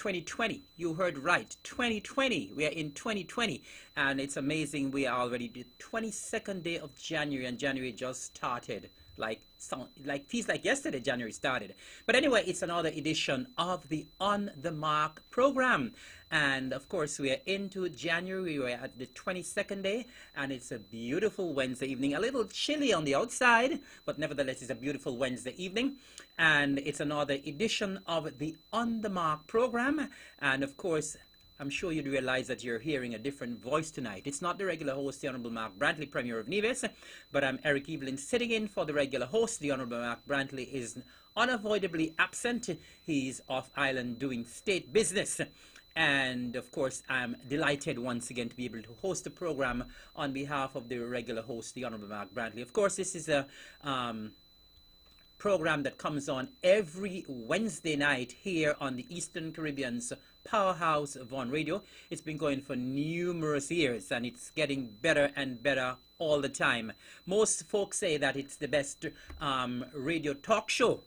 2020. You heard right, 2020. We are in 2020, and it's amazing. We are already the 22nd day of January, and January just started. Like feels like yesterday January started. But anyway, it's another edition of the On the Mark program. And of course, we are into January. We're at the 22nd day, and it's a beautiful Wednesday evening. A little chilly on the outside, but nevertheless, it's a beautiful Wednesday evening. And it's another edition of the On the Mark program. And of course, I'm sure you'd realize that you're hearing a different voice tonight. It's not the regular host, the Honorable Mark Brantley, Premier of Nevis, but I'm Eric Evelyn sitting in for the regular host. The Honorable Mark Brantley is unavoidably absent. He's off island doing state business. And of course, I'm delighted once again to be able to host the program on behalf of the regular host, the Honorable Mark Brantley. Of course, this is a program that comes on every Wednesday night here on the Eastern Caribbean's powerhouse Von Radio. It's been going for numerous years, and it's getting better and better all the time. Most folks say that it's the best radio talk show,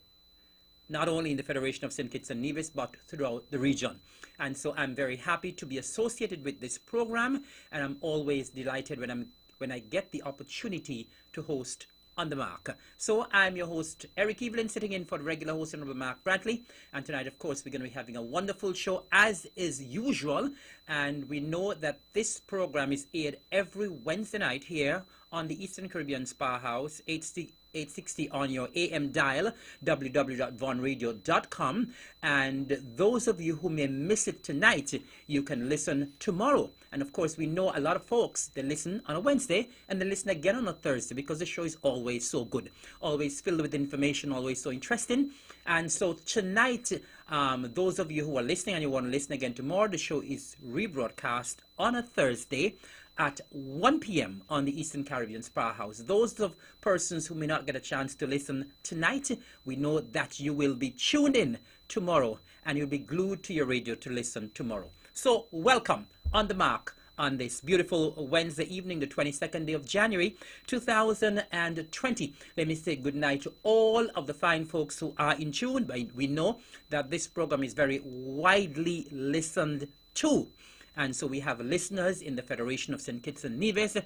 not only in the Federation of St. Kitts and Nevis, but throughout the region. And so I'm very happy to be associated with this program, and I'm always delighted when I get the opportunity to host On the Mark. So I'm your host, Eric Evelyn, sitting in for the regular host, Honorable Mark Brantley. And tonight, of course, we're going to be having a wonderful show, as is usual. And we know that this program is aired every Wednesday night here on the Eastern Caribbean Powerhouse, 860 on your AM dial, www.vonradio.com. And those of you who may miss it tonight, you can listen tomorrow. And of course, we know a lot of folks, they listen on a Wednesday and they listen again on a Thursday, because the show is always so good, always filled with information, always so interesting. And so tonight, those of you who are listening and you want to listen again tomorrow, the show is rebroadcast on a Thursday at 1 p.m. on the Eastern Caribbean Powerhouse. Those of persons who may not get a chance to listen tonight, we know that you will be tuned in tomorrow and you'll be glued to your radio to listen tomorrow. So welcome On the Mark on this beautiful Wednesday evening, the 22nd day of January 2020. Let me say good night to all of the fine folks who are in tune. We know that this program is very widely listened to. And so we have listeners in the Federation of St. Kitts and Nevis.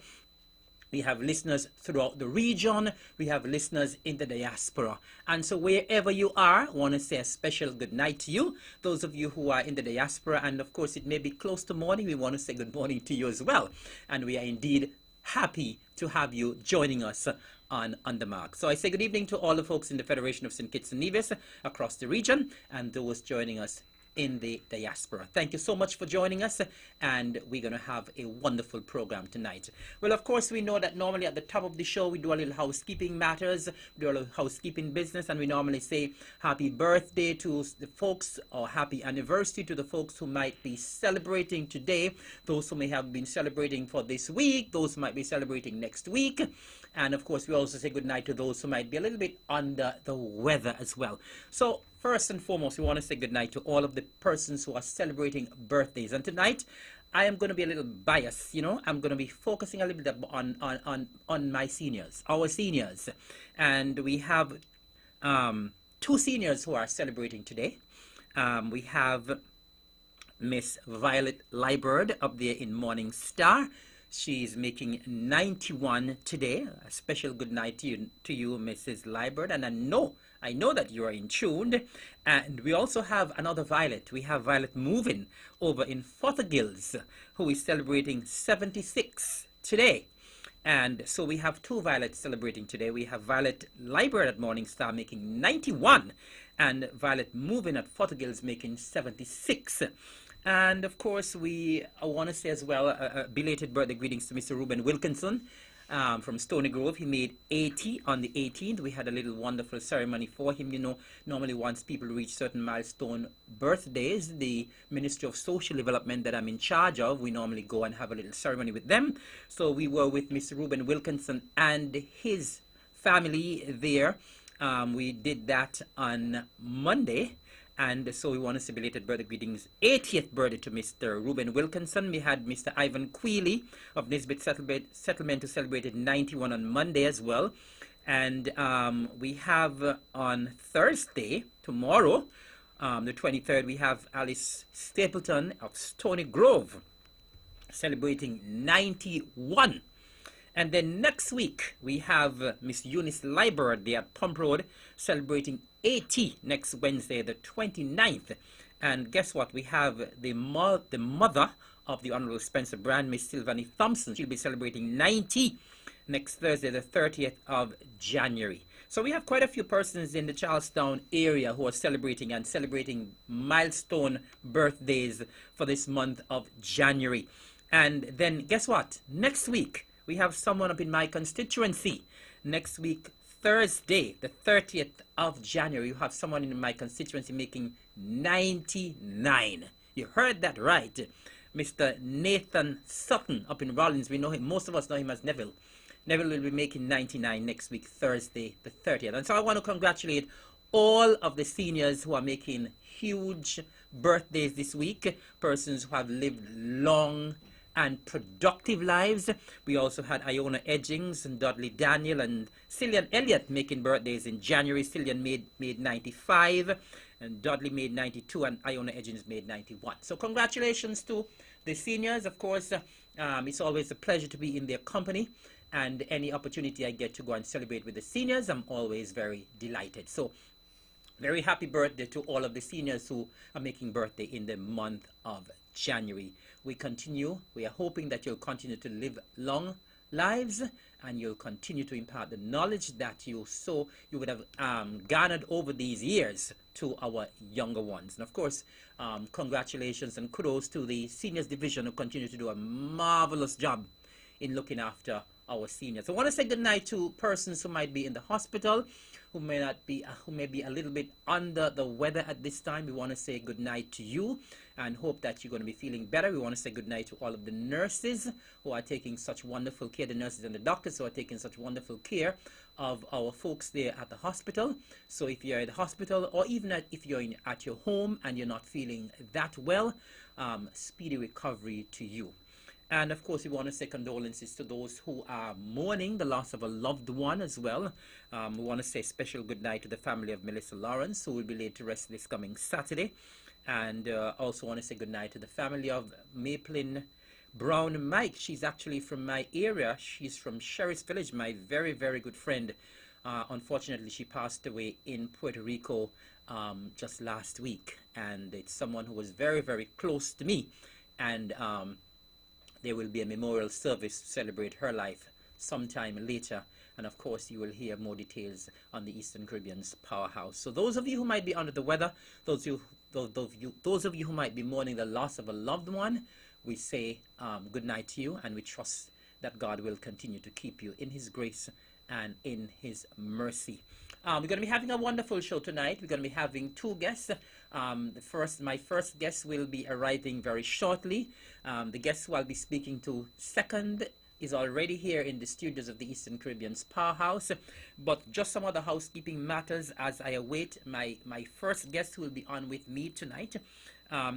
We have listeners throughout the region. We have listeners in the diaspora. And so wherever you are, I want to say a special good night to you. Those of you who are in the diaspora, and of course it may be close to morning, we want to say good morning to you as well. And we are indeed happy to have you joining us on the Mark. So I say good evening to all the folks in the Federation of St. Kitts and Nevis across the region, and those joining us in the diaspora. Thank you so much for joining us, and we're going to have a wonderful program tonight. Well, of course, we know that normally at the top of the show we do a little housekeeping matters, we do a little housekeeping business, and we normally say happy birthday to the folks, or happy anniversary to the folks who might be celebrating today, those who may have been celebrating for this week, those who might be celebrating next week. And of course, we also say good night to those who might be a little bit under the weather as well. So first and foremost, we want to say good night to all of the persons who are celebrating birthdays. And tonight, I am going to be a little biased, you know. I'm going to be focusing a little bit on my seniors, our seniors. And we have two seniors who are celebrating today. We have Miss Violet Liburd up there in Morning Star. She's making 91 today. A special good night to you, Mrs. Liburd. And I know that you are in tune. And we also have another Violet. We have Violet Moving over in Fothergills, who is celebrating 76 today. And so we have two Violets celebrating today. We have Violet Liburd at Morning Star making 91, and Violet Moving at Fothergills making 76. And of course, I want to say as well, belated birthday greetings to Mr. Ruben Wilkinson from Stony Grove. He made 80 on the 18th. We had a little wonderful ceremony for him. You know, normally once people reach certain milestone birthdays, the Ministry of Social Development that I'm in charge of, we normally go and have a little ceremony with them. So we were with Mr. Ruben Wilkinson and his family there. We did that on Monday. And so we want to say belated birthday greetings, 80th birthday to Mr. Ruben Wilkinson. We had Mr. Ivan Queely of Nisbet Settlement who celebrated 91 on Monday as well. And we have on Thursday, tomorrow, The 23rd, we have Alice Stapleton of Stony Grove celebrating 91. And then next week, we have Miss Eunice Liebert there at Pump Road celebrating 80 next Wednesday, the 29th. And guess what? We have the mother of the Honorable Spencer Brand, Miss Sylvanie Thompson. She'll be celebrating 90 next Thursday, the 30th of January. So we have quite a few persons in the Charlestown area who are celebrating milestone birthdays for this month of January. And then guess what? Next week, we have someone up in my constituency. Next week, Thursday, the 30th of January, you have someone in my constituency making 99. You heard that right. Mr. Nathan Sutton up in Rollins. We know him. Most of us know him as Neville. Neville will be making 99 next week, Thursday, the 30th. And so I want to congratulate all of the seniors who are making huge birthdays this week. Persons who have lived long and productive lives. We also had Iona Edgings and Dudley Daniel and Cillian Elliott making birthdays in January. Cillian made 95 and Dudley made 92 and Iona Edgings made 91. So congratulations to the seniors. Of course, it's always a pleasure to be in their company, and any opportunity I get to go and celebrate with the seniors, I'm always very delighted. So very happy birthday to all of the seniors who are making birthday in the month of January. We are hoping that you'll continue to live long lives, and you'll continue to impart the knowledge that you would have garnered over these years to our younger ones. And of course, congratulations and kudos to the seniors division who continue to do a marvelous job in looking after our seniors. I want to say good night to persons who might be in the hospital, who may be a little bit under the weather at this time. We want to say good night to you and hope that you're going to be feeling better. We want to say good night to all of the nurses who are taking such wonderful care, the nurses and the doctors who are taking such wonderful care of our folks there at the hospital. So if you're at the hospital, or even if you're at your home and you're not feeling that well, speedy recovery to you. And of course, we want to say condolences to those who are mourning the loss of a loved one as well. We want to say special good night to the family of Melissa Lawrence, who will be laid to rest this coming Saturday. And also want to say good night to the family of Maplin Brown Mike. She's actually from my area. She's from Sherry's Village, my very, very good friend. Unfortunately, she passed away in Puerto Rico just last week. And it's someone who was very, very close to me. And there will be a memorial service to celebrate her life sometime later. And of course, you will hear more details on the Eastern Caribbean's powerhouse. So those of you who might be under the weather, those of you who might be mourning the loss of a loved one, we say good night to you, and we trust that God will continue to keep you in His grace and in His mercy. We're going to be having a wonderful show tonight. We're going to be having two guests. My first guest will be arriving very shortly. The guest who I'll be speaking to second is already here in the studios of the Eastern Caribbean's powerhouse. But just some other housekeeping matters as I await my first guest who will be on with me tonight.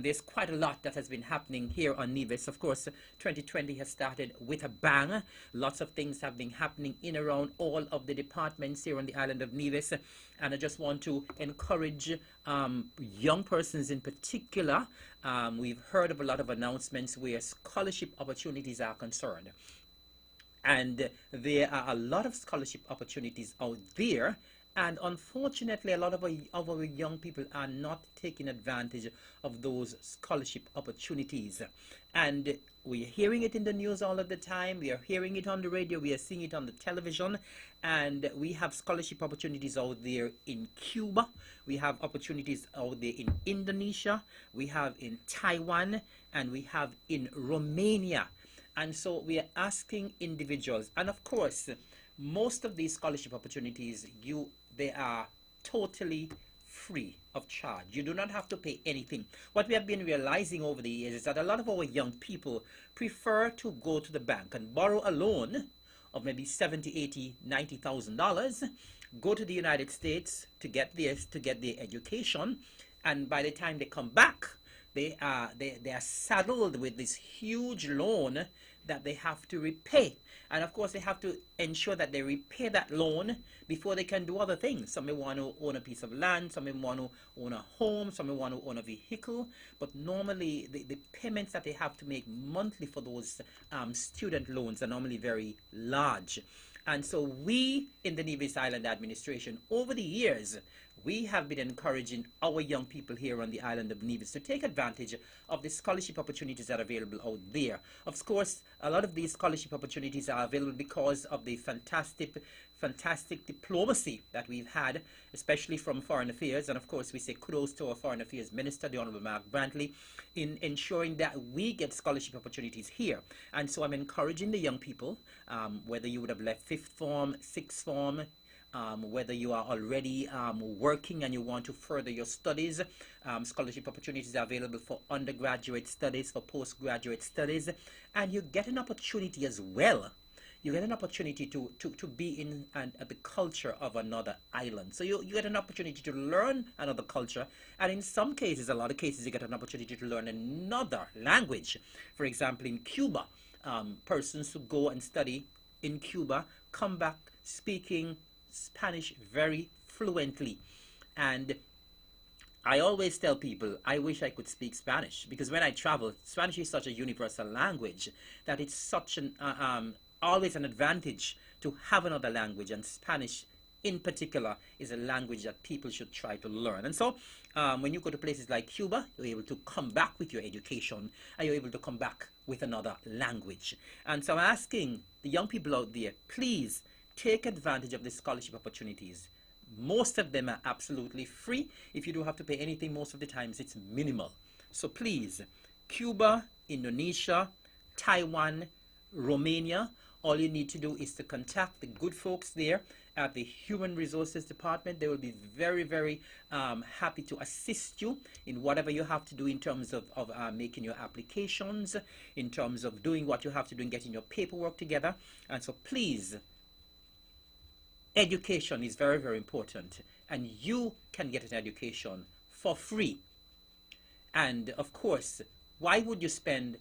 There's quite a lot that has been happening here on Nevis. Of course, 2020 has started with a bang. Lots of things have been happening in around all of the departments here on the island of Nevis. And I just want to encourage young persons in particular. We've heard of a lot of announcements where scholarship opportunities are concerned. And there are a lot of scholarship opportunities out there. And unfortunately, a lot of our young people are not taking advantage of those scholarship opportunities. And we're hearing it in the news all of the time. We are hearing it on the radio. We are seeing it on the television. And we have scholarship opportunities out there in Cuba. We have opportunities out there in Indonesia. We have in Taiwan. And we have in Romania. And so we are asking individuals. And of course, most of these scholarship opportunities, they are totally free of charge. You do not have to pay anything. What we have been realizing over the years is that a lot of our young people prefer to go to the bank and borrow a loan of maybe $70,000, $80,000, $90,000, go to the United States to get their education, and by the time they come back, they are saddled with this huge loan that they have to repay. And of course, they have to ensure that they repay that loan before they can do other things. Some may want to own a piece of land, some may want to own a home, some may want to own a vehicle. But normally, the payments that they have to make monthly for those student loans are normally very large. And so we in the Nevis Island Administration, over the years, we have been encouraging our young people here on the island of Nevis to take advantage of the scholarship opportunities that are available out there. Of course, a lot of these scholarship opportunities are available because of the fantastic diplomacy that we've had, especially from Foreign Affairs. And of course, we say kudos to our Foreign Affairs Minister, the Honorable Mark Brantley, in ensuring that we get scholarship opportunities here. And so I'm encouraging the young people, whether you would have left 5th form, 6th form, whether you are already working and you want to further your studies, scholarship opportunities are available for undergraduate studies, for postgraduate studies, and you get an opportunity as well. You get an opportunity to be in the culture of another island. So you get an opportunity to learn another culture, and in some cases, a lot of cases, you get an opportunity to learn another language. For example, in Cuba, persons who go and study in Cuba come back speaking Spanish very fluently. And I always tell people I wish I could speak Spanish, because when I travel, Spanish is such a universal language that it's such an always an advantage to have another language, and Spanish in particular is a language that people should try to learn. And so when you go to places like Cuba, you're able to come back with your education, and you're able to come back with another language. And so I'm asking the young people out there, please take advantage of the scholarship opportunities. Most of them are absolutely free. If you don't have to pay anything, most of the times it's minimal. So please, Cuba, Indonesia, Taiwan, Romania, all you need to do is to contact the good folks there at the Human Resources Department. They will be very, very happy to assist you in whatever you have to do in terms of making your applications, in terms of doing what you have to do in getting your paperwork together. And so please, education is very, very important, and you can get an education for free. And of course, why would you spend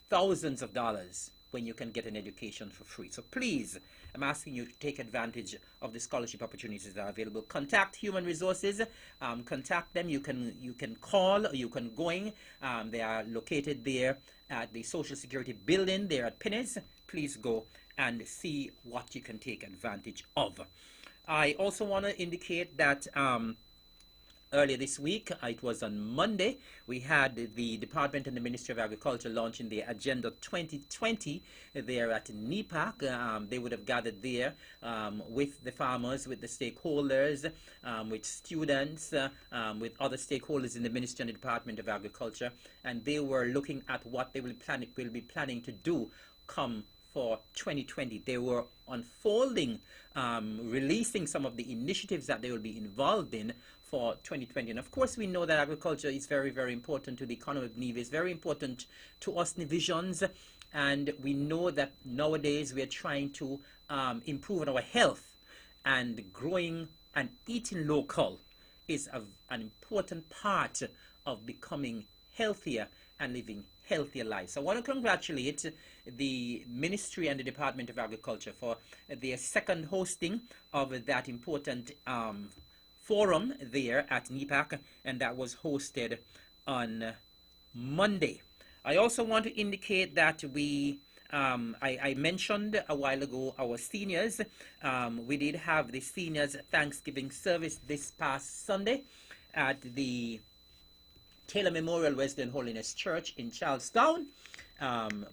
thousands of dollars when you can get an education for free? So please, I'm asking you to take advantage of the scholarship opportunities that are available. Contact Human Resources, contact them. You can call, or you can go in. They are located there at the Social Security building there at Pinnes. Please go and see what you can take advantage of. I also want to indicate that earlier this week, it was on Monday, we had the Department and the Ministry of Agriculture launching the Agenda 2020 there at NEPAC. They would have gathered there with the farmers, with the stakeholders, with students, with other stakeholders in the Ministry and the Department of Agriculture, and they were looking at what they will be planning to do come for 2020. They were unfolding, releasing some of the initiatives that they will be involved in for 2020. And of course, we know that agriculture is very, very important to the economy of Nevis, very important to us Nevisians. And we know that nowadays we are trying to improve on our health, and growing and eating local is an important part of becoming healthier and living healthier lives. So I want to congratulate the Ministry and the Department of Agriculture for their second hosting of that important forum there at NEPAC, and that was hosted on Monday. I also want to indicate that I mentioned a while ago our seniors. We did have the seniors Thanksgiving service this past Sunday at the Taylor Memorial Wesleyan Holiness Church in Charlestown.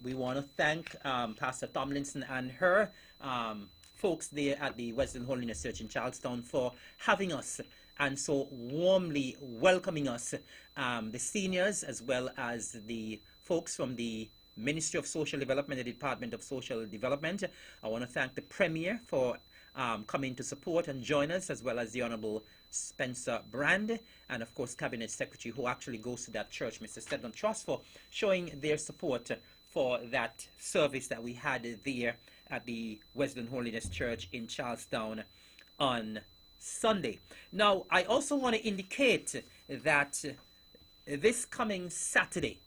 We want to thank Pastor Tomlinson and her folks there at the Wesleyan Holiness Church in Charlestown for having us and so warmly welcoming us, the seniors as well as the folks from the Ministry of Social Development, the Department of Social Development. I want to thank the Premier for coming to support and join us, as well as the Honorable Spencer Brand, and of course Cabinet Secretary who actually goes to that church, Mr. Stedman Trust, for showing their support for that service that we had there at the Wesleyan Holiness Church in Charlestown on Sunday. Now, I also want to indicate that this coming Saturday.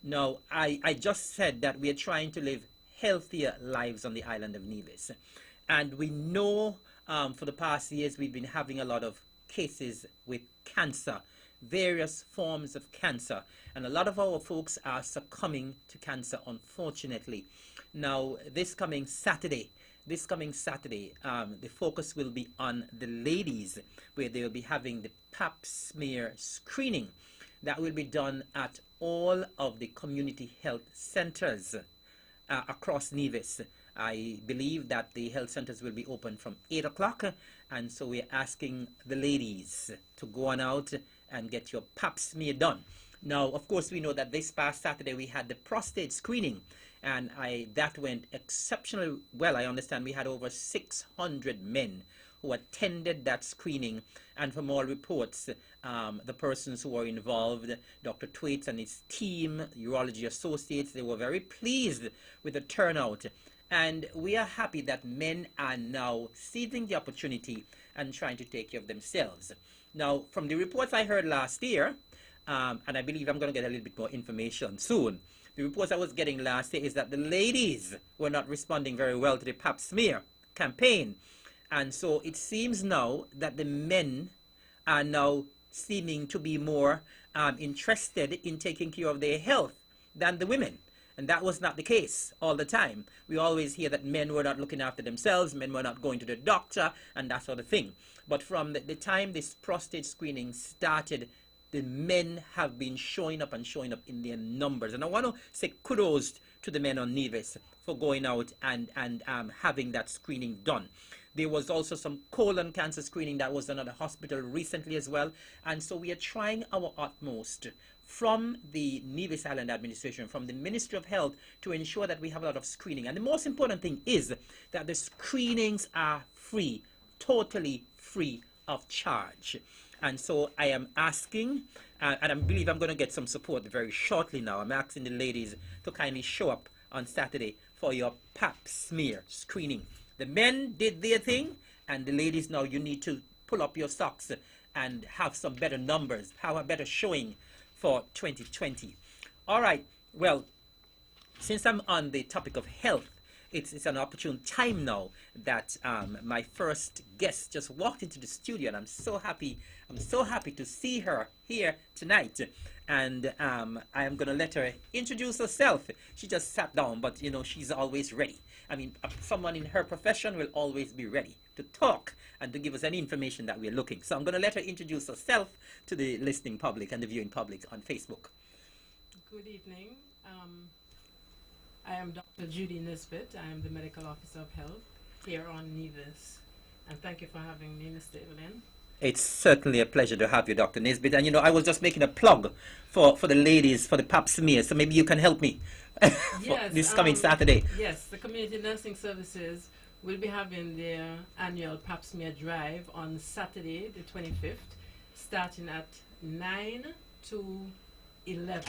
Now, I just said that we are trying to live healthier lives on the island of Nevis. And we know for the past years we've been having a lot of cases with cancer, various forms of cancer. And a lot of our folks are succumbing to cancer, unfortunately. Now, this coming Saturday, the focus will be on the ladies, where they will be having the pap smear screening. That will be done at all of the community health centers across Nevis. I believe that the health centers will be open from 8 o'clock, and so we're asking the ladies to go on out and get your pap smear done. Now, of course, we know that this past Saturday we had the prostate screening, and that went exceptionally well. I understand we had over 600 men who attended that screening, and from all reports, the persons who were involved, Dr. Thwaites and his team, Urology Associates, they were very pleased with the turnout. And we are happy that men are now seizing the opportunity and trying to take care of themselves. Now, from the reports I heard last year, and I believe I'm going to get a little bit more information soon, the reports I was getting last year is that the ladies were not responding very well to the pap smear campaign. And so it seems now that the men are now seeming to be more interested in taking care of their health than the women. And that was not the case all the time. We always hear that men were not looking after themselves, men were not going to the doctor, and that sort of thing. But from the time this prostate screening started, the men have been showing up in their numbers. And I want to say kudos to the men on Nevis for going out and having that screening done. There was also some colon cancer screening that was done at a hospital recently as well. And so we are trying our utmost from the Nevis Island administration, from the Ministry of Health, to ensure that we have a lot of screening. And the most important thing is that the screenings are free, totally free of charge. And so I am asking, and I believe I'm going to get some support very shortly now. I'm asking the ladies to kindly show up on Saturday for your pap smear screening. The men did their thing, and the ladies now, you need to pull up your socks and have some better numbers, have a better showing for 2020. All right, well, since I'm on the topic of health, it's an opportune time now that my first guest just walked into the studio, and I'm so happy to see her here tonight. And I am going to let her introduce herself. She just sat down, but you know, she's always ready. I mean, someone in her profession will always be ready to talk and to give us any information that we're looking. So I'm going to let her introduce herself to the listening public and the viewing public on Facebook. Good evening. I am Dr. Judy Nisbet. I am the Medical Officer of Health here on Nevis. And thank you for having me, Mr. Evelyn. It's certainly a pleasure to have you, Dr. Nisbet. And you know, I was just making a plug for the ladies for the pap smear, so maybe you can help me for this coming Saturday. Yes, the Community Nursing Services will be having their annual pap smear drive on Saturday, the 25th, starting at 9 to 11.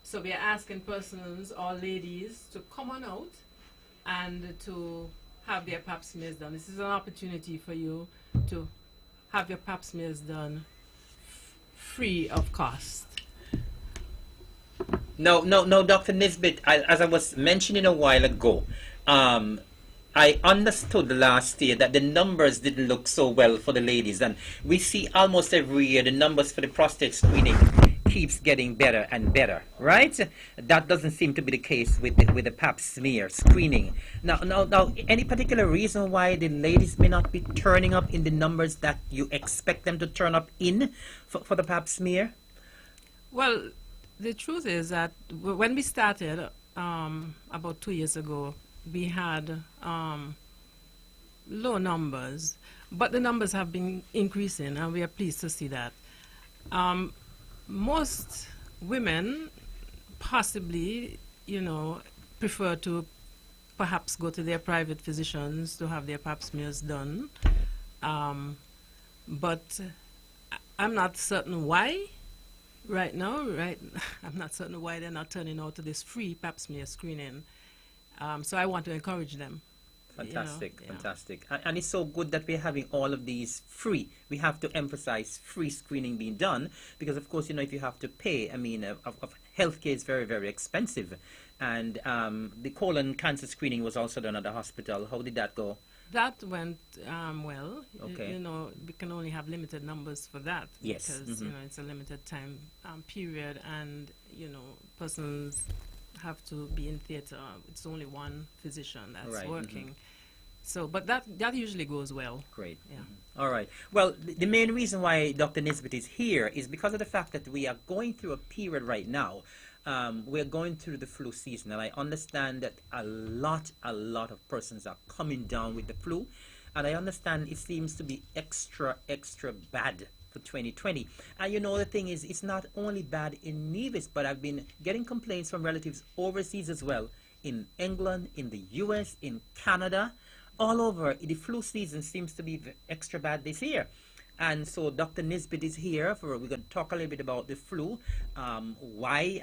So we are asking persons or ladies to come on out and to have their pap smears done. This is an opportunity for you to have your pap smears done free of cost. No, Dr. Nisbet, as I was mentioning a while ago, I understood last year that the numbers didn't look so well for the ladies, and we see almost every year the numbers for the prostate screening keeps getting better and better, right? That doesn't seem to be the case with the pap smear screening. Now, any particular reason why the ladies may not be turning up in the numbers that you expect them to turn up in for the pap smear? Well, the truth is that when we started about 2 years ago, we had low numbers, but the numbers have been increasing, and we are pleased to see that. Most women possibly, prefer to perhaps go to their private physicians to have their pap smears done. But I'm not certain why right now, I'm not certain why they're not turning out to this free pap smear screening. So I want to encourage them. Fantastic, Yeah. fantastic. And it's so good that we're having all of these free. We have to emphasize free screening being done because, of course, if you have to pay, I mean, healthcare is very, very expensive. And the colon cancer screening was also done at the hospital. How did that go? That went well. Okay. We can only have limited numbers for that Yes. because it's a limited time period, and persons have to be in theater. It's only one physician that's Right, working. So, but that usually goes well. Great. Yeah. All right. Well, the main reason why Dr. Nisbet is here is because of the fact that we are going through a period right now. We're going through the flu season, and I understand that a lot of persons are coming down with the flu, and I understand it seems to be extra bad for 2020. And the thing is, it's not only bad in Nevis, but I've been getting complaints from relatives overseas as well, in England, in the US, in Canada, all over. The flu season seems to be extra bad this year. And so Dr. Nisbet is here we're going to talk a little bit about the flu. Why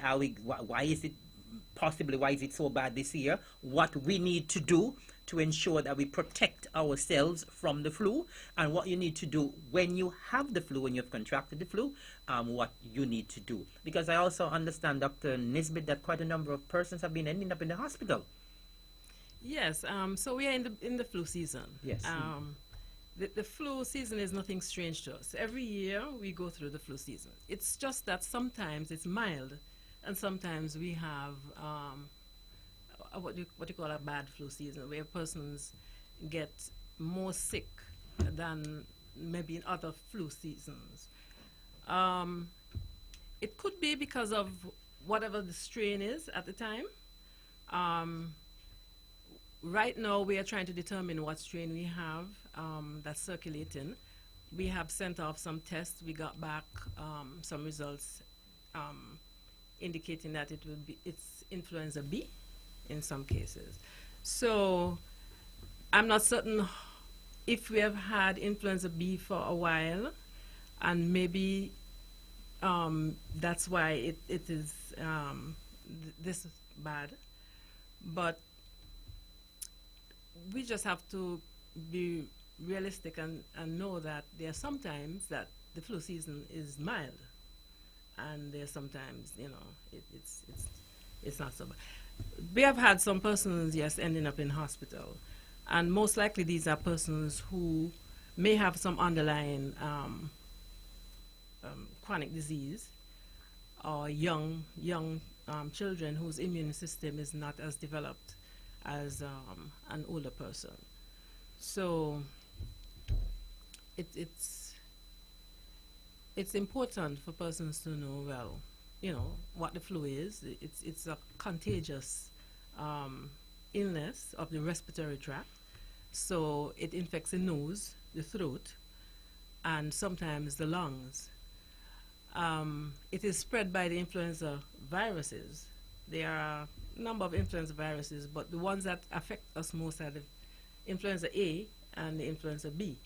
is it so bad this year? What we need to do to ensure that we protect ourselves from the flu, and what you need to do when you have the flu, when you've contracted the flu, what you need to do. Because I also understand, Dr. Nisbet, that quite a number of persons have been ending up in the hospital. Yes. So we are in the flu season. Yes. The flu season is nothing strange to us. Every year we go through the flu season. It's just that sometimes it's mild, and sometimes we have what you call a bad flu season, where persons get more sick than maybe in other flu seasons. It could be because of whatever the strain is at the time. Right now, we are trying to determine what strain we have that's circulating. We have sent off some tests. We got back some results indicating that it's influenza B in some cases. So I'm not certain if we have had influenza B for a while, and maybe that's why it is this bad. But we just have to be realistic and know that there are sometimes that the flu season is mild, and there are sometimes it's not so bad. We have had some persons, yes, ending up in hospital, and most likely these are persons who may have some underlying chronic disease, or young children whose immune system is not as developed as an older person. So it's important for persons to know, what the flu is. It's a contagious illness of the respiratory tract. So it infects the nose, the throat, and sometimes the lungs. It is spread by the influenza viruses. There are a number of influenza viruses, but the ones that affect us most are the influenza A and the influenza B.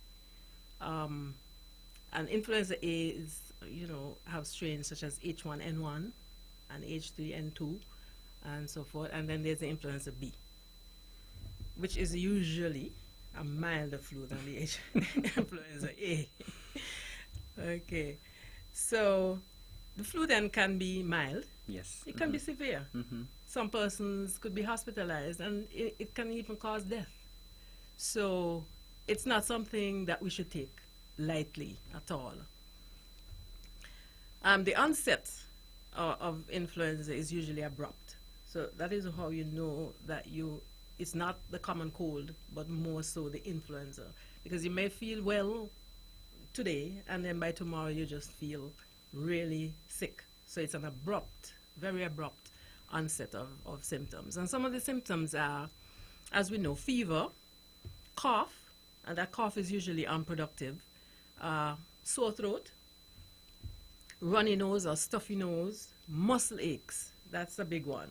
And influenza A is, have strains such as H1N1 and H3N2 and so forth. And then there's the influenza B, which is usually a milder flu than the influenza A. Okay. So the flu then can be mild. Yes. It can be severe. Mm-hmm. Some persons could be hospitalized, and it can even cause death. So it's not something that we should take lightly at all. The onset of influenza is usually abrupt. So that is how you know that it's not the common cold, but more so the influenza. Because you may feel well today, and then by tomorrow you just feel really sick. So it's an abrupt, very abrupt onset of symptoms. And some of the symptoms are, as we know, fever, cough, and that cough is usually unproductive, sore throat, runny nose or stuffy nose, muscle aches. That's a big one.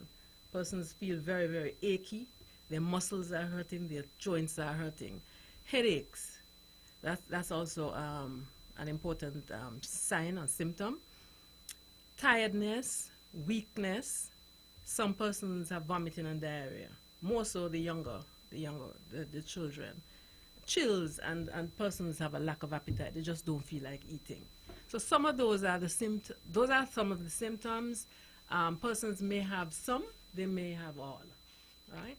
Persons feel very, very achy. Their muscles are hurting, their joints are hurting. Headaches. That's also an important sign or symptom. Tiredness, weakness. Some persons have vomiting and diarrhea. More so the younger the children. Chills and persons have a lack of appetite. They just don't feel like eating. So some of those are those are some of the symptoms. Persons may have some, they may have all, right?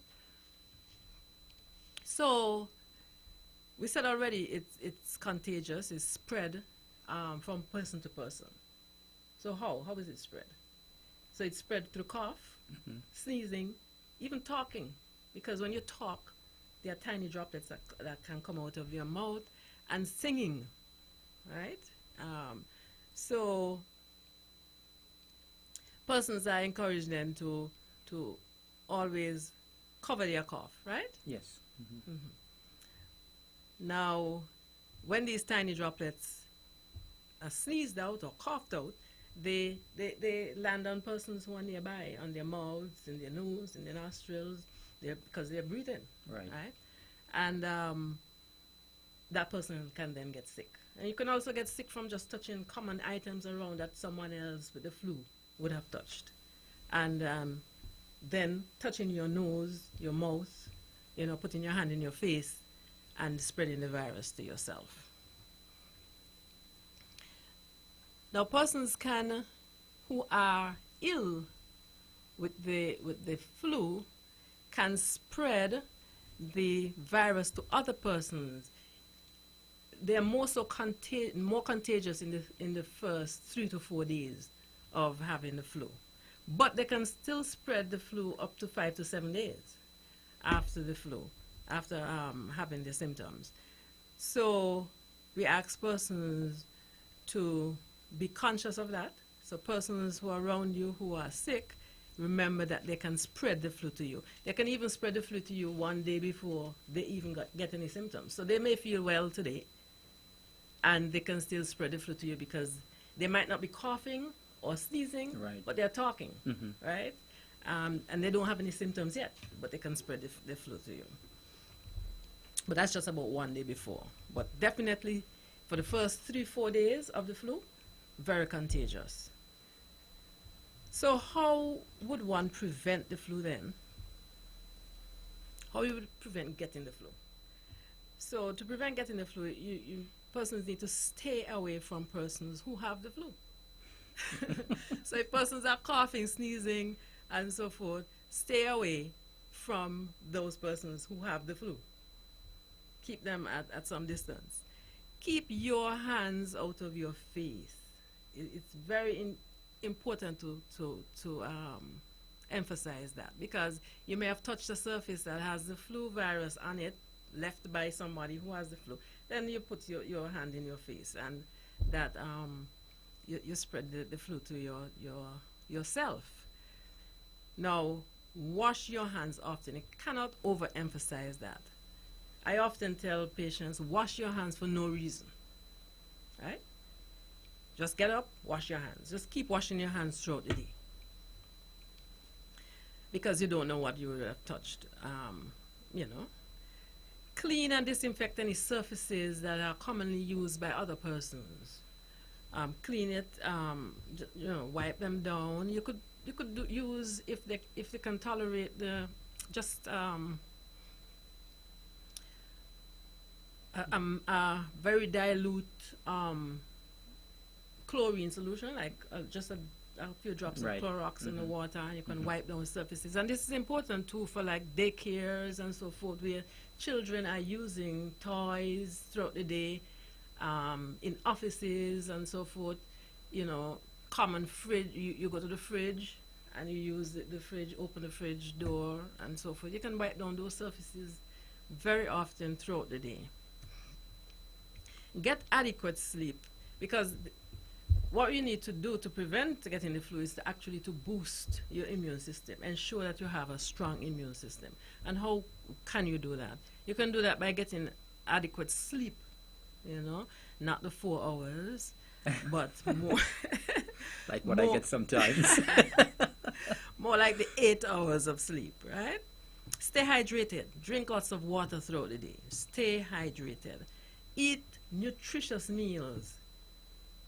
So we said already it's contagious, it's spread from person to person. So how is it spread? So it's spread through cough, sneezing, even talking. Because when you talk, there are tiny droplets that can come out of your mouth, and singing, right? So persons are encouraged then to always cover their cough, right? Yes. Now, when these tiny droplets are sneezed out or coughed out, they land on persons who are nearby, on their mouths, in their nose, in their nostrils, because they're breathing, Right. right? And that person can then get sick. And you can also get sick from just touching common items around that someone else with the flu would have touched. And then touching your nose, your mouth, putting your hand in your face and spreading the virus to yourself. Now, persons who are ill with the flu can spread the virus to other persons. They are more contagious in the first 3 to 4 days of having the flu, but they can still spread the flu up to 5 to 7 days after the flu, after having the symptoms. So we ask persons to be conscious of that. So persons who are around you who are sick, remember that they can spread the flu to you. They can even spread the flu to you one day before they even get any symptoms. So they may feel well today, and they can still spread the flu to you because they might not be coughing or sneezing, Right. but they're talking, right? And they don't have any symptoms yet, but they can spread the flu to you. But that's just about one day before. But definitely for the first 3-4 days of the flu, very contagious. So how would one prevent the flu then? How you would prevent getting the flu? So to prevent getting the flu, persons need to stay away from persons who have the flu. So if persons are coughing, sneezing, and so forth, stay away from those persons who have the flu. Keep them at some distance. Keep your hands out of your face. It's very important to emphasize that, because you may have touched a surface that has the flu virus on it, left by somebody who has the flu. Then you put your hand in your face, and that you spread the flu to yourself. Now, wash your hands often. I cannot overemphasize that. I often tell patients, wash your hands for no reason, right? Just get up, wash your hands. Just keep washing your hands throughout the day, because you don't know what you would have touched, Clean and disinfect any surfaces that are commonly used by other persons. Clean it, wipe them down. You could use, if they can tolerate a very dilute chlorine solution, like just a few drops Right. of Clorox in the water, and you can wipe down surfaces. And this is important too for like daycares and so forth, where children are using toys throughout the day, in offices and so forth. Common fridge, you go to the fridge and you use the fridge, open the fridge door and so forth. You can wipe down those surfaces very often throughout the day. Get adequate sleep, because what you need to do to prevent getting the flu is to boost your immune system. Ensure that you have a strong immune system. And how can you do that? You can do that by getting adequate sleep, not the 4 hours, but more. Like what I get sometimes. More like the 8 hours of sleep, right? Stay hydrated. Drink lots of water throughout the day. Stay hydrated. Eat nutritious meals.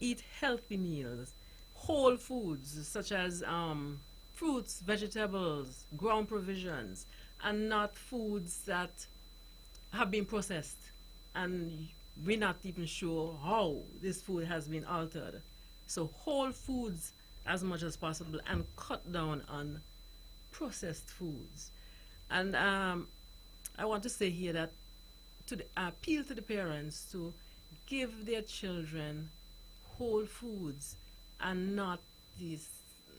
Eat healthy meals. Whole foods such as fruits, vegetables, ground provisions, and not foods that have been processed, and we're not even sure how this food has been altered. So whole foods as much as possible, and cut down on processed foods. And I want to say here that appeal to the parents to give their children whole foods and not these,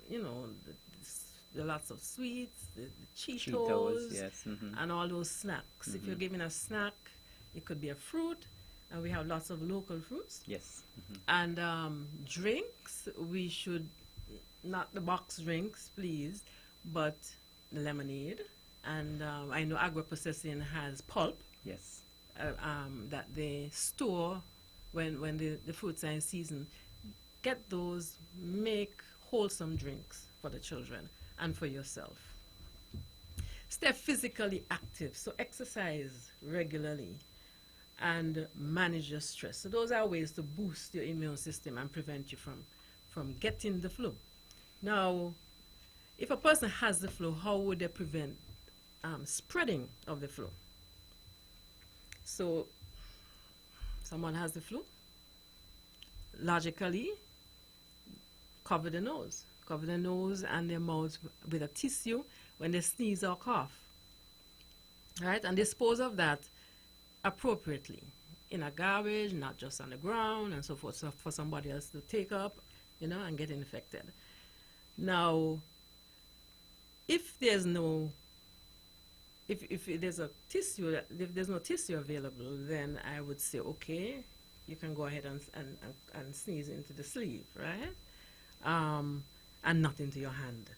the lots of sweets, the Cheetos, yes. and all those snacks. If you're giving a snack, it could be a fruit, and we have lots of local fruits. Yes. And drinks, we should, not the box drinks, please, but the lemonade. And I know agro-processing has pulp Yes. that they store when the fruits are in season. Get those, make wholesome drinks for the children and for yourself. Stay physically active, so exercise regularly and manage your stress. So those are ways to boost your immune system and prevent you from getting the flu. Now, if a person has the flu, how would they prevent spreading of the flu? So, someone has the flu, logically, cover the nose and their mouths with a tissue when they sneeze or cough, right? And dispose of that appropriately in a garbage, not just on the ground and so forth, so for somebody else to take up, and get infected. Now, if there's no tissue available, then I would say, okay, you can go ahead and sneeze into the sleeve, right? And not into your hand,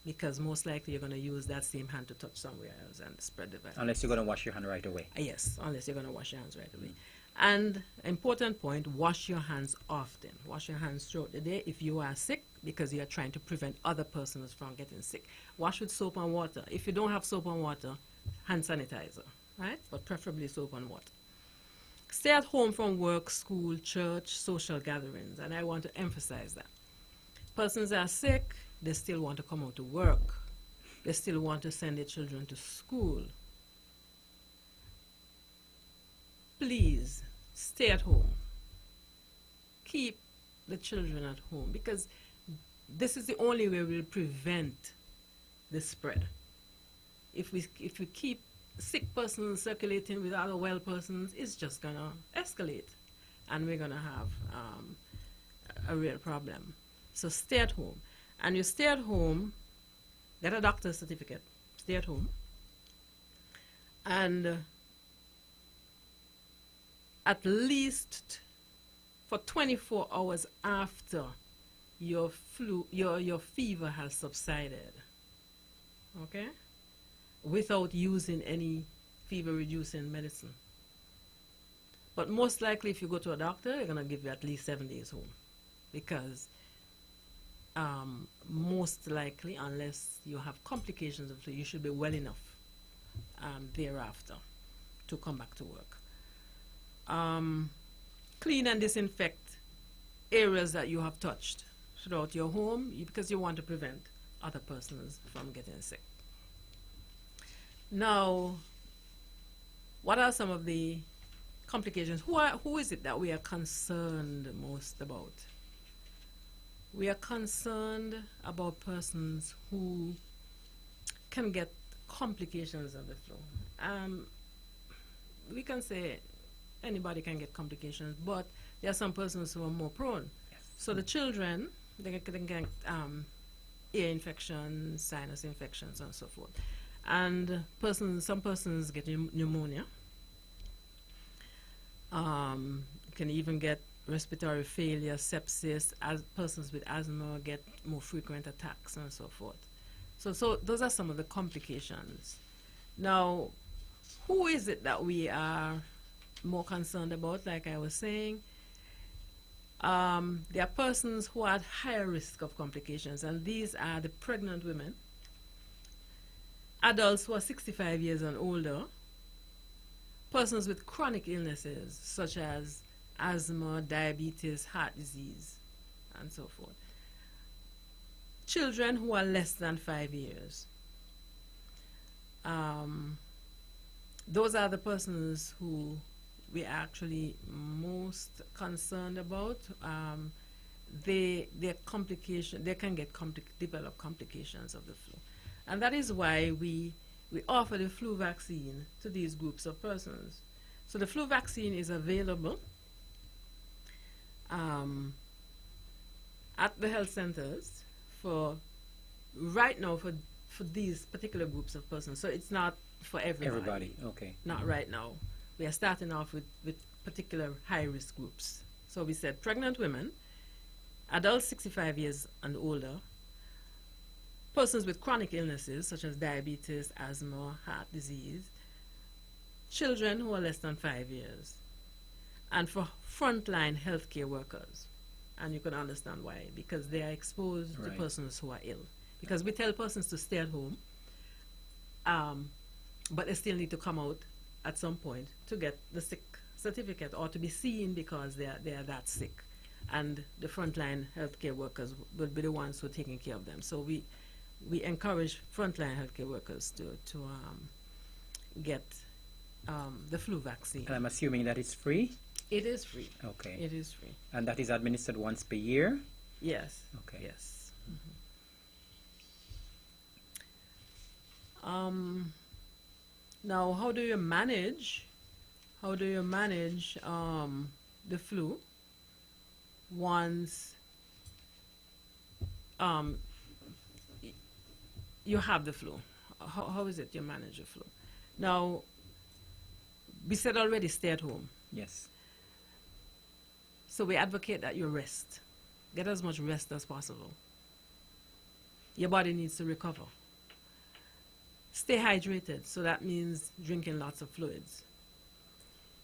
because most likely you're going to use that same hand to touch somewhere else and spread the virus. Unless you're going to wash your hand right away. Yes, unless you're going to wash your hands right away. And important point, wash your hands often. Wash your hands throughout the day if you are sick, because you are trying to prevent other persons from getting sick. Wash with soap and water. If you don't have soap and water, hand sanitizer, right? But preferably soap and water. Stay at home from work, school, church, social gatherings, and I want to emphasize that. Persons are sick, they still want to come out to work. They still want to send their children to school. Please, stay at home. Keep the children at home, because this is the only way we'll prevent the spread. If we keep sick persons circulating with other well persons, it's just going to escalate, and we're going to have a real problem. So stay at home. And you stay at home, get a doctor's certificate, stay at home, and at least for 24 hours after your fever has subsided, okay, without using any fever-reducing medicine. But most likely, if you go to a doctor, they're going to give you at least 7 days home, because most likely, unless you have complications of flu, you should be well enough thereafter to come back to work. Clean and disinfect areas that you have touched throughout your home, because you want to prevent other persons from getting sick. Now, what are some of the complications? Who is it that we are concerned most about? We are concerned about persons who can get complications of the flu. We can say anybody can get complications, but there are some persons who are more prone. Yes. So the children, they can get ear infections, sinus infections, and so forth. And some persons get pneumonia. Can even get respiratory failure, sepsis. As persons with asthma get more frequent attacks and so forth. So those are some of the complications. Now, who is it that we are more concerned about? Like I was saying, there are persons who are at higher risk of complications, and these are the pregnant women, adults who are 65 years and older, persons with chronic illnesses such as asthma, diabetes, heart disease, and so forth. Children who are less than 5 years. Um, those are the persons who we're actually most concerned about. Their complication, they can get develop complications of the flu, and that is why we offer the flu vaccine to these groups of persons. So the flu vaccine is available at the health centers for right now for these particular groups of persons. So it's not for everybody. Okay. Not right now. We are starting off with particular high-risk groups. So we said pregnant women, adults 65 years and older, persons with chronic illnesses such as diabetes, asthma, heart disease, children who are less than 5 years, and for frontline healthcare workers. And you can understand why, because they are exposed to Right. persons who are ill. Because we tell persons to stay at home, but they still need to come out at some point to get the sick certificate or to be seen because they are that sick. And the frontline healthcare workers will be the ones who are taking care of them. So we encourage frontline healthcare workers to get the flu vaccine. And I'm assuming that it's free? It is free. Okay. It is free. And that is administered once per year? Yes. Okay. Yes. Now, how do you manage the flu once you have the flu? How is it you manage the flu? Now, we said already stay at home. Yes. So we advocate that you rest. Get as much rest as possible. Your body needs to recover. Stay hydrated, so that means drinking lots of fluids.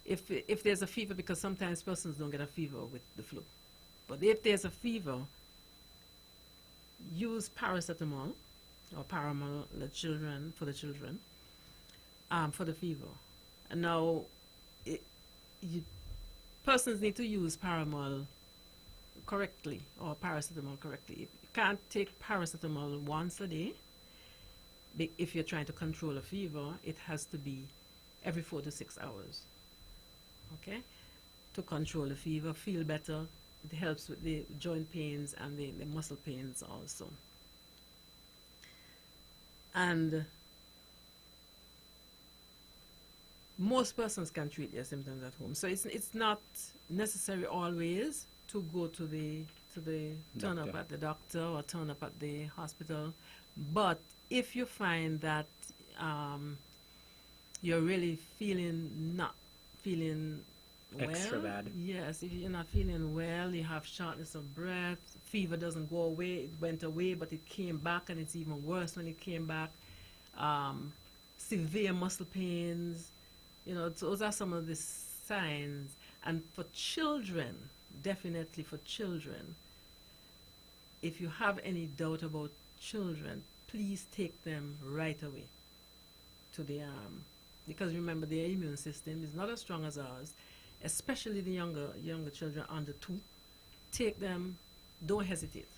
If there's a fever, because sometimes persons don't get a fever with the flu, but if there's a fever, use paracetamol or Paramol for the children for the fever. And now, persons need to use Paramol correctly or paracetamol correctly. You can't take paracetamol once a day. If you're trying to control a fever, it has to be every 4 to 6 hours. Okay? To control the fever, feel better. It helps with the joint pains and the muscle pains also. And most persons can treat their symptoms at home. So it's not necessary always to go to the turn up Doctor. at the doctor or turn up at the hospital. But if you find that you're really not feeling well, Extra bad. yes, if you're not feeling well, you have shortness of breath, fever doesn't go away, it went away, but it came back, and it's even worse when it came back. Severe muscle pains, those are some of the signs. And for children, definitely for children, if you have any doubt about children, please take them right away to the because remember, their immune system is not as strong as ours, especially the younger children under 2. Take them, don't hesitate.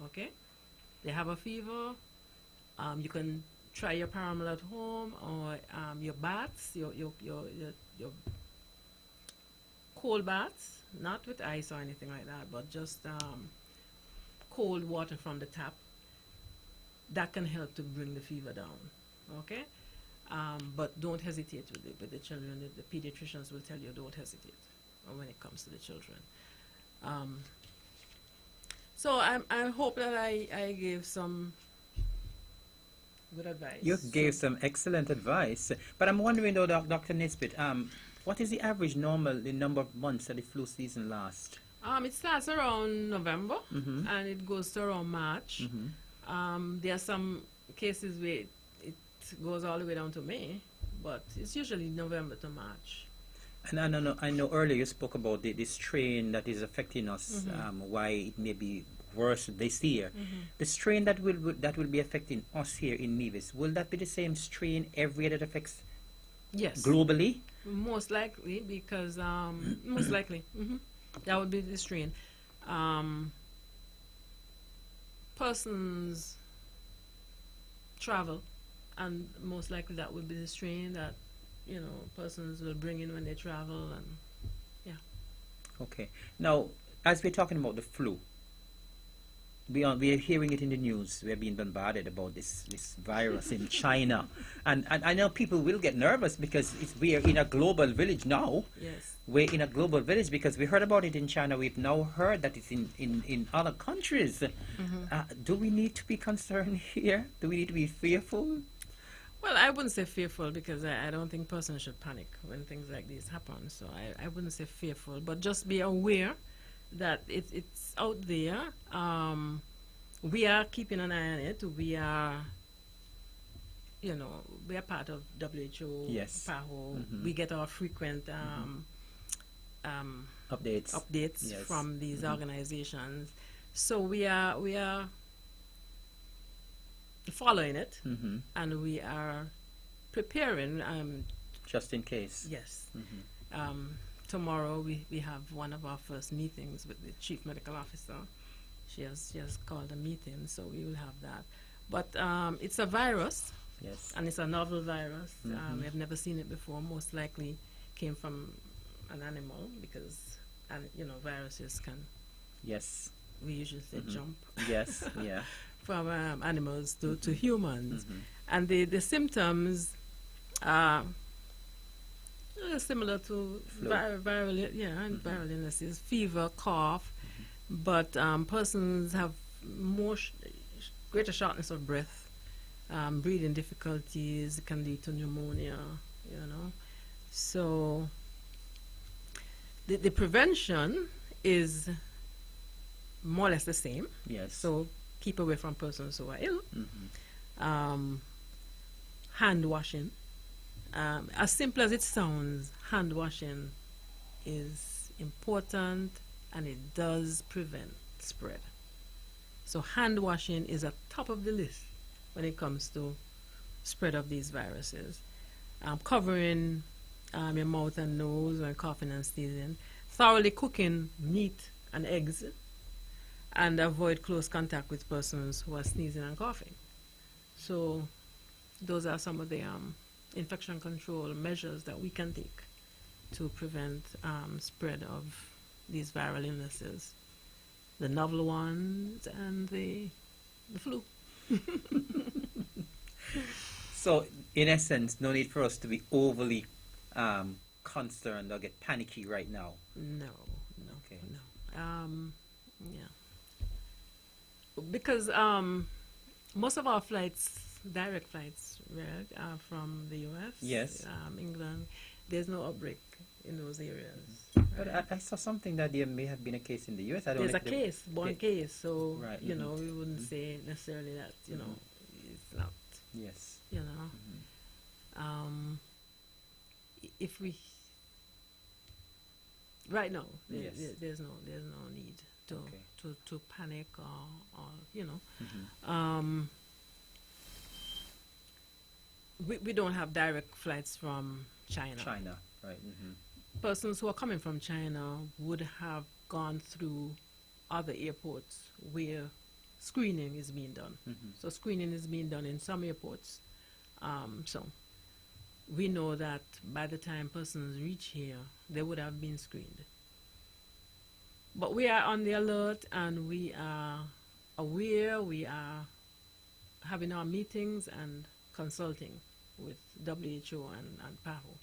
Okay? They have a fever, you can try your Paramol at home, or your baths, your cold baths, not with ice or anything like that, but just cold water from the tap. That can help to bring the fever down. Okay? But don't hesitate with the children. The pediatricians will tell you don't hesitate when it comes to the children. So I hope that I gave some good advice. You gave some excellent advice. But I'm wondering though, Dr. Nisbet, what is the number of months that the flu season lasts? It starts around November, Mhm. and it goes to around March. There are some cases where it goes all the way down to May, but it's usually November to March. And I know earlier you spoke about the strain that is affecting us, why it may be worse this year. The strain that will be affecting us here in Nevis, will that be the same strain every year that affects Yes. globally? Most likely, because most likely that would be the strain. Persons travel and most likely that will be the strain that persons will bring in when they travel, and Okay. Now, as we're talking about the flu, we are hearing it in the news. We're being bombarded about this virus in China, and I know people will get nervous because we are in a global village now. yes. We're in a global village because we heard about it in China. We've now heard that it's in other countries. Do we need to be concerned here? Do we need to be fearful? Well, I wouldn't say fearful because I don't think persons should panic when things like this happen. So I wouldn't say fearful, but just be aware that it's out there. We are keeping an eye on it. We are part of WHO, Yes. PAHO. Mhm. We get our frequent Updates. updates Yes. from these organizations. So we are following it, Hmm. and we are preparing. Just in case. Yes. Hmm. Tomorrow we have one of our first meetings with the chief medical officer. She has called a meeting, so we will have that. But it's a virus, Yes. and it's a novel virus. Mhm. We have never seen it before. Most likely came from an animal because, viruses can, Yes. we usually say, Mhm. jump Yes. Yeah. from animals to humans. Mhm. And the symptoms are similar to Flu. viral illnesses, fever, cough, but persons have greater shortness of breath, breathing difficulties, can lead to pneumonia, So the prevention is more or less the same. Yes. So keep away from persons who are ill. Mhm. Hand washing. As simple as it sounds, hand washing is important, and it does prevent spread. So hand washing is at top of the list when it comes to spread of these viruses. Covering your mouth and nose when coughing and sneezing. Thoroughly cooking meat and eggs, and avoid close contact with persons who are sneezing and coughing. So those are some of the infection control measures that we can take to prevent spread of these viral illnesses, the novel ones and the flu. So, in essence, no need for us to be overly concerned or get panicky right now. No, Okay. no. Yeah. Because most of our flights, direct flights, right, are from the U.S., Yes. England. There's no outbreak in those areas. But I saw something that there may have been a case in the U.S. I don't There's know a if case, one case, so Right, we mhm. wouldn't say necessarily that it's not. Yes. Um, if we right now, Yes. there's no need to Okay. to panic or Mhm. we don't have direct flights from China. China, right? Hmm. Persons who are coming from China would have gone through other airports where screening is being done. Hmm. So screening is being done in some airports. So we know that by the time persons reach here, they would have been screened. But we are on the alert, and we are aware. We are having our meetings and consulting with WHO and PAHO.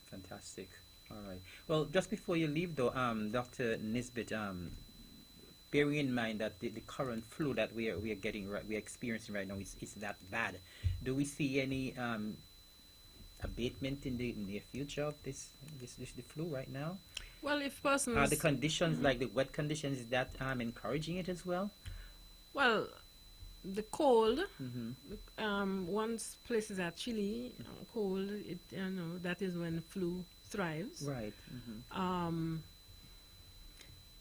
Fantastic. All right. Well, just before you leave, though, Dr. Nisbet, bearing in mind that the current flu that we are getting we are experiencing right now is that bad, do we see any abatement in the near future of this the flu right now? Well, if persons Are the conditions like the wet conditions is that encouraging it as well? well, the cold. Mm-hmm. Once places are chilly, cold, that is when flu thrives. Right. Mm-hmm.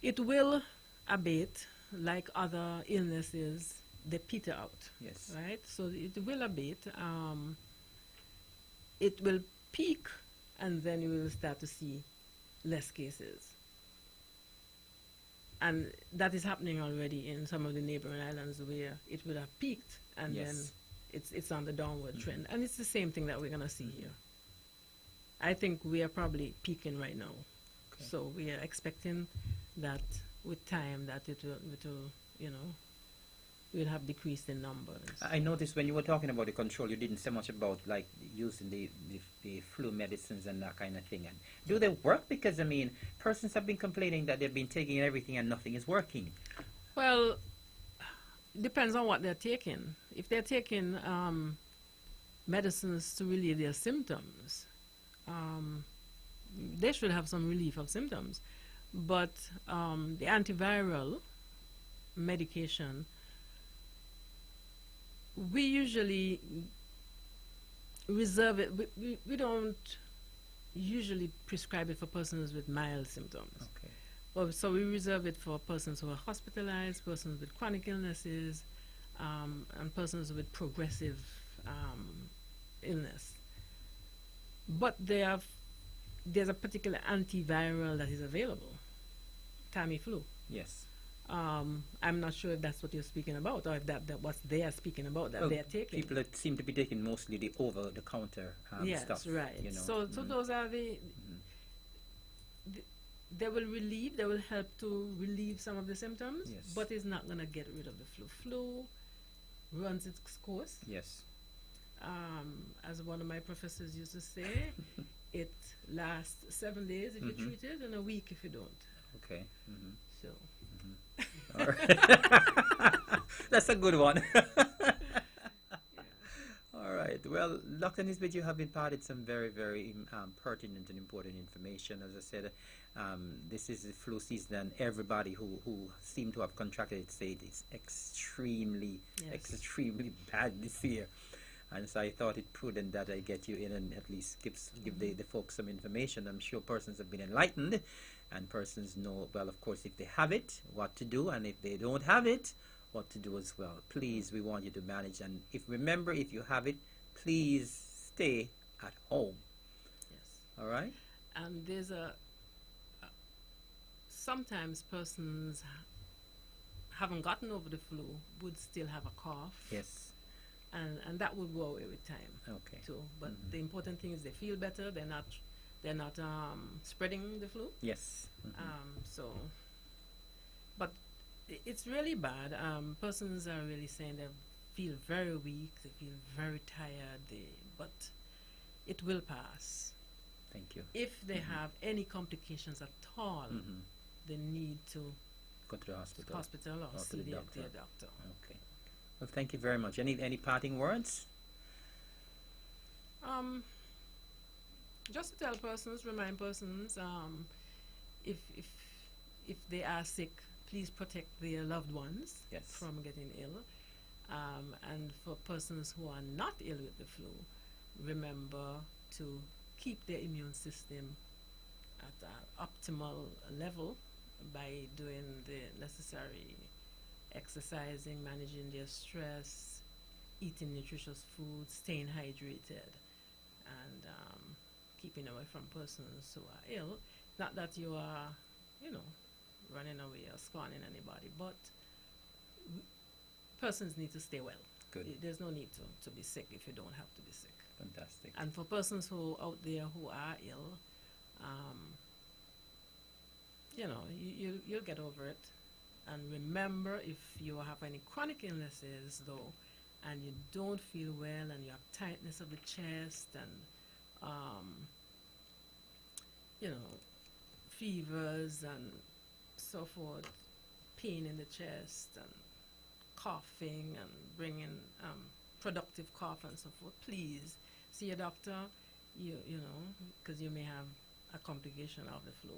It will abate like other illnesses. They peter out, Yes. right? So it will abate. It will peak, and then you will start to see less cases. And that is happening already in some of the neighboring islands where it would have peaked and Yes. then it's on the downward trend, and it's the same thing that we're gonna see here. I think we are probably peaking right now, Okay. so we are expecting that with time that it will you know, we'll have decreased in numbers. I noticed when you were talking about the control, you didn't say much about like using the flu medicines and that kind of thing. And do they work? Because I mean, persons have been complaining that they've been taking everything and nothing is working. Well, depends on what they're taking. If they're taking medicines to relieve their symptoms, they should have some relief of symptoms. But the antiviral medication, we usually reserve it. We don't usually prescribe it for persons with mild symptoms. Okay. Well, so we reserve it for persons who are hospitalized, persons with chronic illnesses, and persons with progressive illness. But there's a particular antiviral that is available, Tamiflu. Yes. I'm not sure if that's what you're speaking about, or if that what they are speaking about that Well, they are taking. People that seem to be taking mostly the over-the-counter Yes, stuff. right. You know. So those are they will relieve, they will help to relieve some of the symptoms, Yes. but it's not going to get rid of the flu. Flu runs its course. Yes. As one of my professors used to say, it lasts 7 days if you treat it, and a week if you don't. Okay. So All right. That's a good one. All right. Well, Dr. Nisbet, you have imparted some very, very pertinent and important information. As I said, this is the flu season, and everybody who seem to have contracted it say it's extremely, Yes. extremely bad this year. And so I thought it prudent that I get you in and at least give the folks some information. I'm sure persons have been enlightened, and persons know, well, of course, if they have it, what to do, and if they don't have it, what to do as well. Please, we want you to manage, and remember, if you have it, please stay at home. yes. All right? And there's sometimes persons haven't gotten over the flu would still have a cough. Yes. And that will go away with time Okay. too. But the important thing is they feel better. They're not spreading the flu. Yes. So, but it's really bad. Persons are really saying they feel very weak. They feel very tired. But it will pass. Thank you. If they have any complications at all, they need to Go to the hospital. hospital or Or to see the their doctor. doctor. Okay. Well, thank you very much. Any parting words? Just to tell persons, remind persons, if they are sick, please protect their loved ones Yes. from getting ill. And for persons who are not ill with the flu, remember to keep their immune system at an optimal level by doing the necessary exercising, managing their stress, eating nutritious food, staying hydrated, and keeping away from persons who are ill. Not that you are, running away or scorning anybody, but persons need to stay well. Good. There's no need to be sick if you don't have to be sick. Fantastic. And for persons who out there who are ill, you'll get over it. And remember, if you have any chronic illnesses, though, and you don't feel well, and you have tightness of the chest, and fevers and so forth, pain in the chest, and coughing, and bringing productive cough and so forth, please see a doctor. Because you may have a complication of the flu.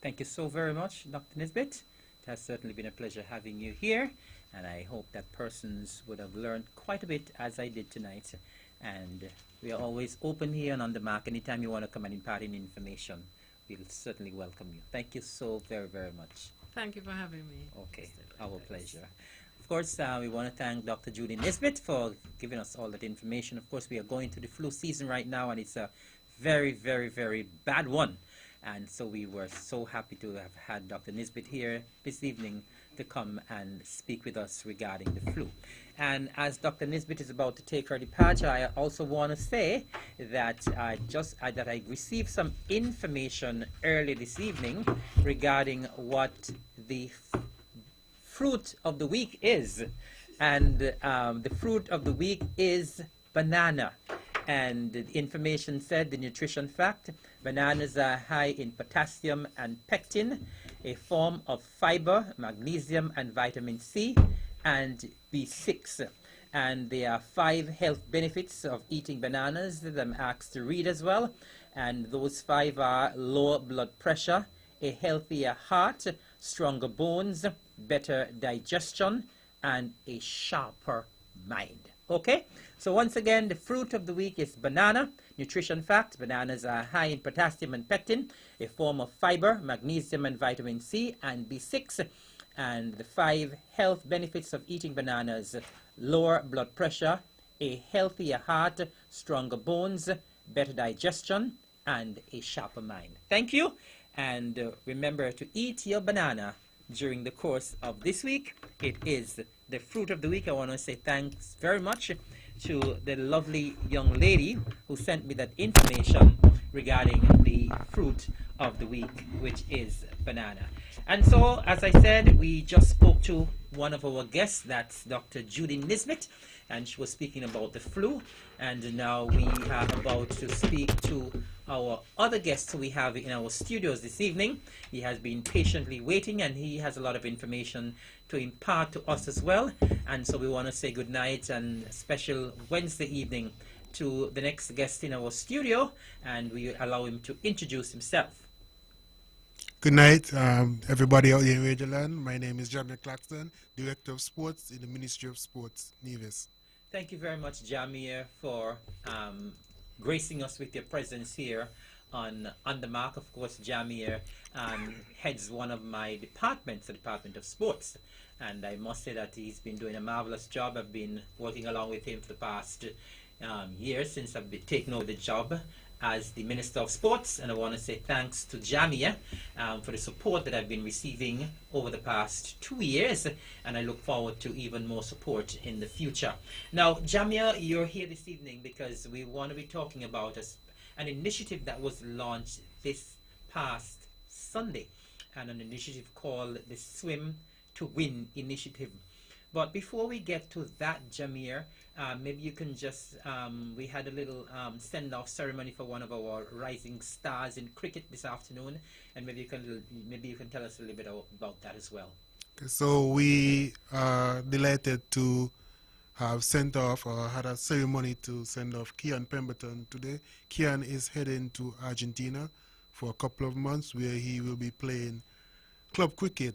Thank you so very much, Dr. Nisbet. It has certainly been a pleasure having you here, and I hope that persons would have learned quite a bit as I did tonight. And we are always open here and on the mark. Anytime you want to come and impart any information, we'll certainly welcome you. Thank you so very, very much. Thank you for having me. Okay, Mr. our Lopez. pleasure. Of course, we want to thank Dr. Julie Nisbet for giving us all that information. Of course, we are going to the flu season right now, and it's a very, very, very bad one. And so we were so happy to have had Dr. Nisbet here this evening to come and speak with us regarding the flu. And as Dr. Nisbet is about to take her departure, I also want to say that that I received some information early this evening regarding what the fruit of the week is. And the fruit of the week is banana. And the information said, the nutrition fact, bananas are high in potassium and pectin, a form of fiber, magnesium and vitamin C, and B6. And there are 5 health benefits of eating bananas that I'm asked to read as well. And those 5 are lower blood pressure, a healthier heart, stronger bones, better digestion, and a sharper mind. Okay? So once again, the fruit of the week is banana. Nutrition fact, bananas are high in potassium and pectin, a form of fiber, magnesium and vitamin C, and B6. And the 5 health benefits of eating bananas: lower blood pressure, a healthier heart, stronger bones, better digestion, and a sharper mind. Thank you. And remember to eat your banana during the course of this week. It is the fruit of the week. I want to say thanks very much to the lovely young lady who sent me that information regarding the fruit of the week, which is banana. And so, as I said, we just spoke to one of our guests, that's Dr. Judy Nisbet, and she was speaking about the flu. And now we are about to speak to our other guest we have in our studios this evening. He has been patiently waiting, and he has a lot of information to impart to us as well. And so we want to say good night and a special Wednesday evening to the next guest in our studio, and we allow him to introduce himself. Good night, everybody out here in Radio Land. My name is Jamie Claxton, Director of Sports in the Ministry of Sports, Nevis. Thank you very much, Jamir, for gracing us with your presence here on the Mark. Of course, Jamir heads one of my departments, the Department of Sports. And I must say that he's been doing a marvelous job. I've been working along with him for the past year since I've been taking over the job as the Minister of Sports, and I want to say thanks to Jamia for the support that I've been receiving over the past 2 years, and I look forward to even more support in the future. Now, Jamia, you're here this evening because we want to be talking about an initiative that was launched this past Sunday, and an initiative called the Swim to Win initiative. But before we get to that, Jamir, maybe you can just, we had a little send-off ceremony for one of our rising stars in cricket this afternoon, and maybe you can tell us a little bit about that as well. Okay, so we are delighted to have sent off, or had a ceremony to send off Kian Pemberton today. Kian is heading to Argentina for a couple of months, where he will be playing club cricket.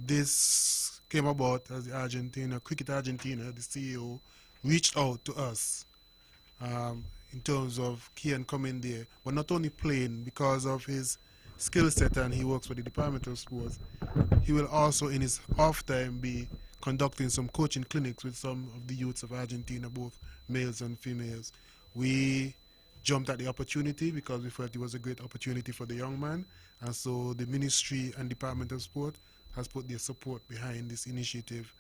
This came about as Cricket Argentina, the CEO, reached out to us in terms of Kian coming there, but not only playing because of his skill set, and he works for the Department of Sports. He will also, in his off time, be conducting some coaching clinics with some of the youths of Argentina, both males and females. We jumped at the opportunity because we felt it was a great opportunity for the young man, and so the Ministry and Department of Sport has put their support behind this initiative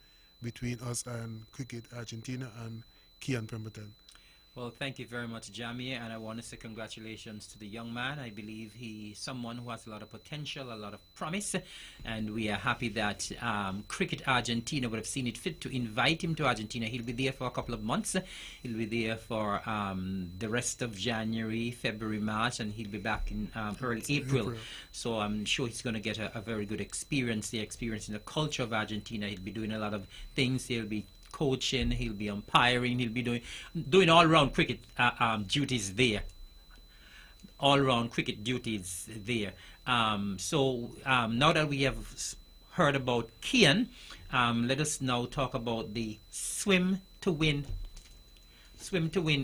between us and Cricket Argentina and Kian Pemberton. Well, thank you very much, Jamie, and I want to say congratulations to the young man. I believe he's someone who has a lot of potential, a lot of promise, and we are happy that Cricket Argentina would have seen it fit to invite him to Argentina. He'll be there for a couple of months. He'll be there for the rest of January, February, March, and he'll be back in early April. So I'm sure he's going to get a very good experience, the experience in the culture of Argentina. He'll be doing a lot of things. He'll be coaching, he'll be umpiring, he'll be doing all-round cricket duties there. All-round cricket duties there. So now that we have heard about Kian, let us now talk about the Swim to Win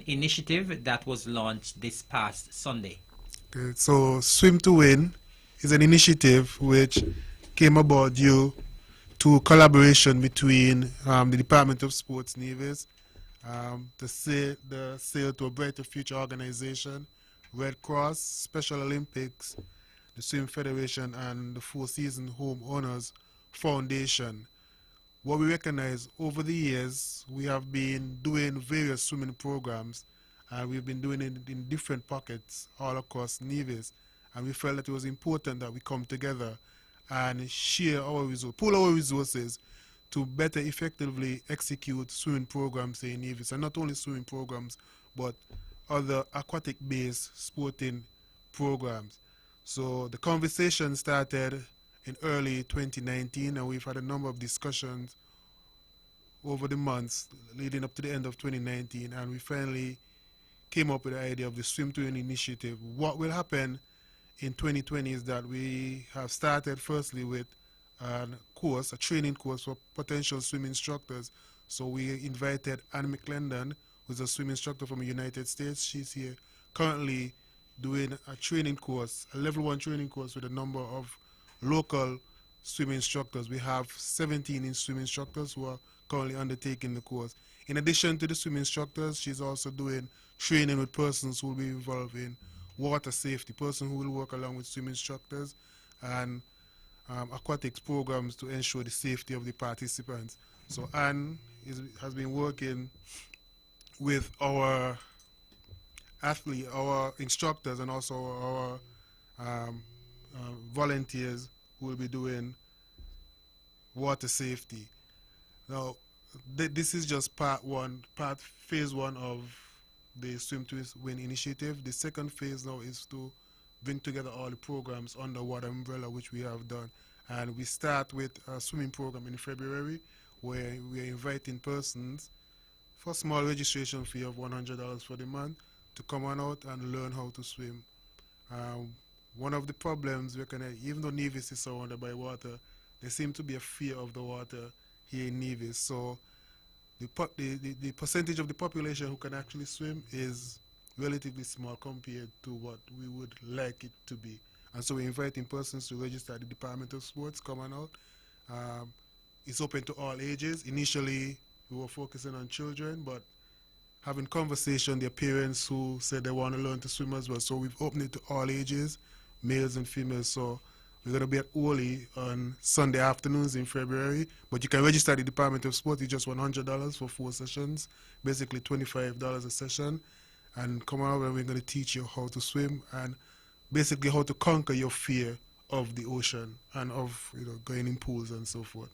initiative that was launched this past Sunday. Okay, so Swim to Win is an initiative which came about due to collaboration between the Department of Sports, Nevis, the Sail to a Brighter Future organization, Red Cross, Special Olympics, the Swim Federation, and the Four Seasons Homeowners Foundation. what we recognize over the years, we have been doing various swimming programs, and we've been doing it in different pockets all across Nevis. And we felt that it was important that we come together and share our resources, pool our resources to better effectively execute swimming programs in Nevis. And not only swimming programs, but other aquatic-based sporting programs. So the conversation started in early 2019, and we've had a number of discussions over the months leading up to the end of 2019, and we finally came up with the idea of the Swim to Win initiative. What will happen in 2020 is that we have started firstly with a course, a training course for potential swim instructors. So we invited Anne McClendon, who's a swim instructor from the United States. She's here currently doing a training course, a level 1 training course with a number of local swim instructors. We have 17 swim instructors who are currently undertaking the course. In addition to the swim instructors, she's also doing training with persons who will be involved in water safety, person who will work along with swim instructors and aquatics programs to ensure the safety of the participants. So Anne has been working with our athletes, our instructors, and also our volunteers who will be doing water safety. Now, this is just phase one of the Swim to Win initiative. The second phase now is to bring together all the programs under one umbrella, which we have done. And we start with a swimming program in February, where we are inviting persons for a small registration fee of $100 for the month to come on out and learn how to swim. One of the problems, even though Nevis is surrounded by water, there seems to be a fear of the water here in Nevis. So the percentage of the population who can actually swim is relatively small compared to what we would like it to be. And so we're inviting persons to register at the Department of Sports, come on out. It's open to all ages. Initially, we were focusing on children, but having conversation, their parents who said they want to learn to swim as well. So we've opened it to all ages, males and females. So we're going to be at Oli on Sunday afternoons in February, but you can register at the Department of Sport. It's just $100 for 4 sessions, basically $25 a session. And come on over and we're going to teach you how to swim and basically how to conquer your fear of the ocean and of going in pools and so forth.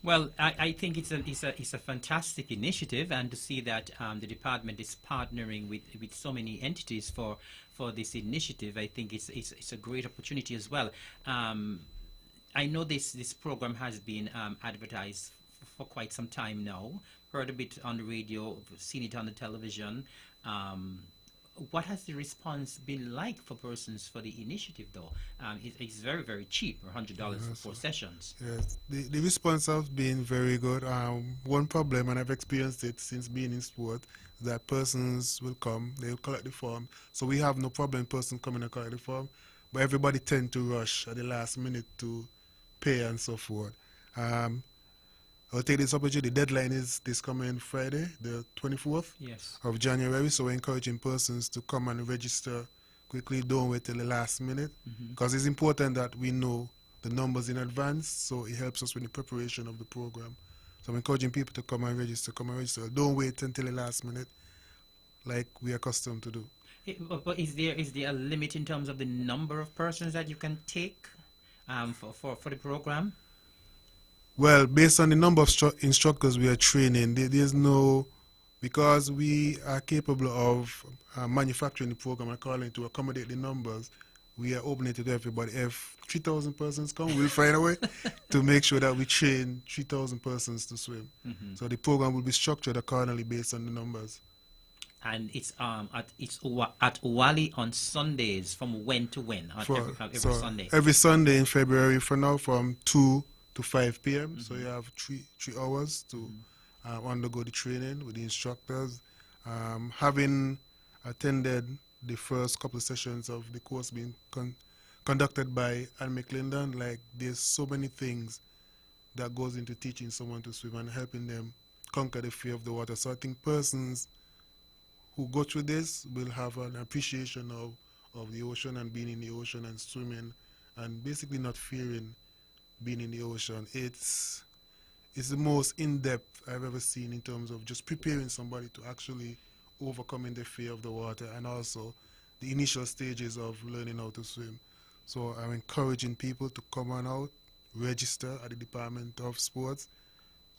Well, I think it's a fantastic initiative, and to see that the department is partnering with so many entities for this initiative, I think it's a great opportunity as well. I know this program has been advertised for quite some time now. Heard a bit on the radio, seen it on the television. What has the response been like for persons for the initiative, though? It's very, very cheap, $100 for 4 sessions. Yes, the response has been very good. One problem, and I've experienced it since being in sport, is that persons will come, they'll collect the form. So we have no problem person coming and collect the form, but everybody tend to rush at the last minute to pay and so forth. I'll take this opportunity. The deadline is this coming Friday, the 24th of January. So we're encouraging persons to come and register quickly. Don't wait till the last minute, because it's important that we know the numbers in advance, so it helps us with the preparation of the program. So I'm encouraging people to come and register. Don't wait until the last minute, like we are accustomed to do. But is there a limit in terms of the number of persons that you can take for the program? Well, based on the number of instructors we are training, there's no, because we are capable of manufacturing the program according to accommodate the numbers, we are opening it to everybody. If 3,000 persons come, we'll find a way to make sure that we train 3,000 persons to swim. So the program will be structured accordingly based on the numbers. And it's at Wali on Sundays from when to when? Every Sunday? Every Sunday in February for now from 2 to 5 p.m. So you have 3 hours to undergo the training with the instructors. Having attended the first couple of sessions of the course being conducted by Anne McClendon, like there's so many things that goes into teaching someone to swim and helping them conquer the fear of the water. So I think persons who go through this will have an appreciation of the ocean and being in the ocean and swimming and basically not fearing being in the ocean. It's it's the most in-depth I've ever seen in terms of just preparing somebody to actually overcoming the fear of the water and also the initial stages of learning how to swim. So I'm encouraging people to come on out, register at the Department of Sports.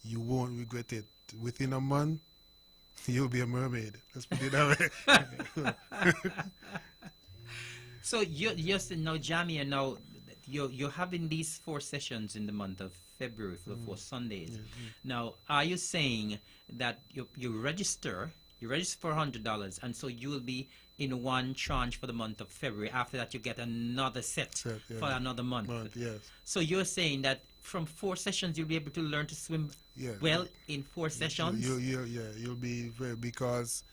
You won't regret it. Within a month, you'll be a mermaid. Let's put it that way. So you're now, Jamia, now you're having these 4 sessions in the month of February for the 4 Sundays. Now, are you saying that you register for $100, and so you will be in one tranche for the month of February? After that, you get another set Yeah. for another month. Yes. So you're saying that from 4 sessions, you'll be able to learn to swim Yeah. well in 4 sessions? You'll be very, because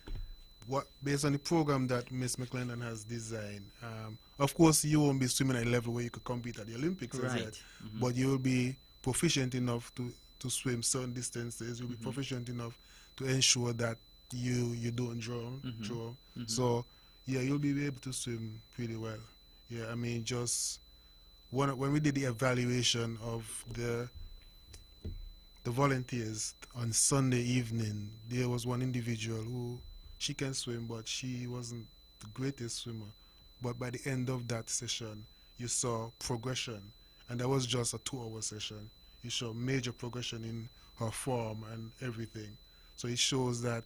based on the program that Miss McClendon has designed, of course you won't be swimming at a level where you could compete at the Olympics as Right. yet, but you'll be proficient enough to swim certain distances. You'll be proficient enough to ensure that you don't drown. So yeah, you'll be able to swim pretty well. Yeah, I mean, just when we did the evaluation of the volunteers on Sunday evening, there was one individual who she can swim, but she wasn't the greatest swimmer. But by the end of that session, you saw progression, and that was just a 2-hour session. You saw major progression in her form and everything. So it shows that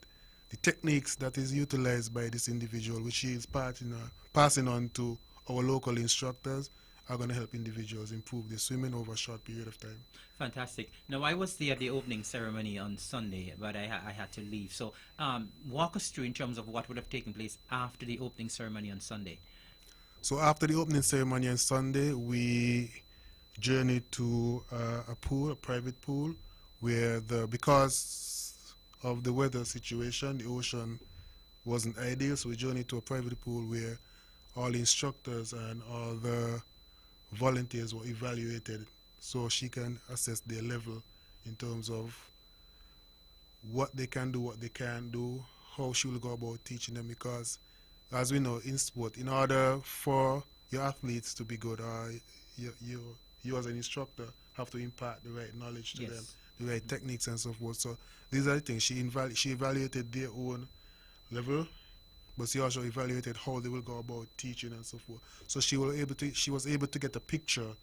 the techniques that is utilized by this individual, which she is passing on to our local instructors, are going to help individuals improve their swimming over a short period of time. Fantastic. Now, I was there at the opening ceremony on Sunday, but I had to leave. So walk us through in terms of what would have taken place after the opening ceremony on Sunday. So after the opening ceremony on Sunday, we journeyed to a pool, a private pool, where because of the weather situation, the ocean wasn't ideal, so we journeyed to a private pool where all the instructors and all the volunteers were evaluated, so she can assess their level in terms of what they can do, what they can't do, how she will go about teaching them, because as we know in sport, in order for your athletes to be good, you as an instructor have to impart the right knowledge to them, the right techniques and so forth. So these are the things. She evaluated their own level, but she also evaluated how they will go about teaching and so forth. So she was able to get a picture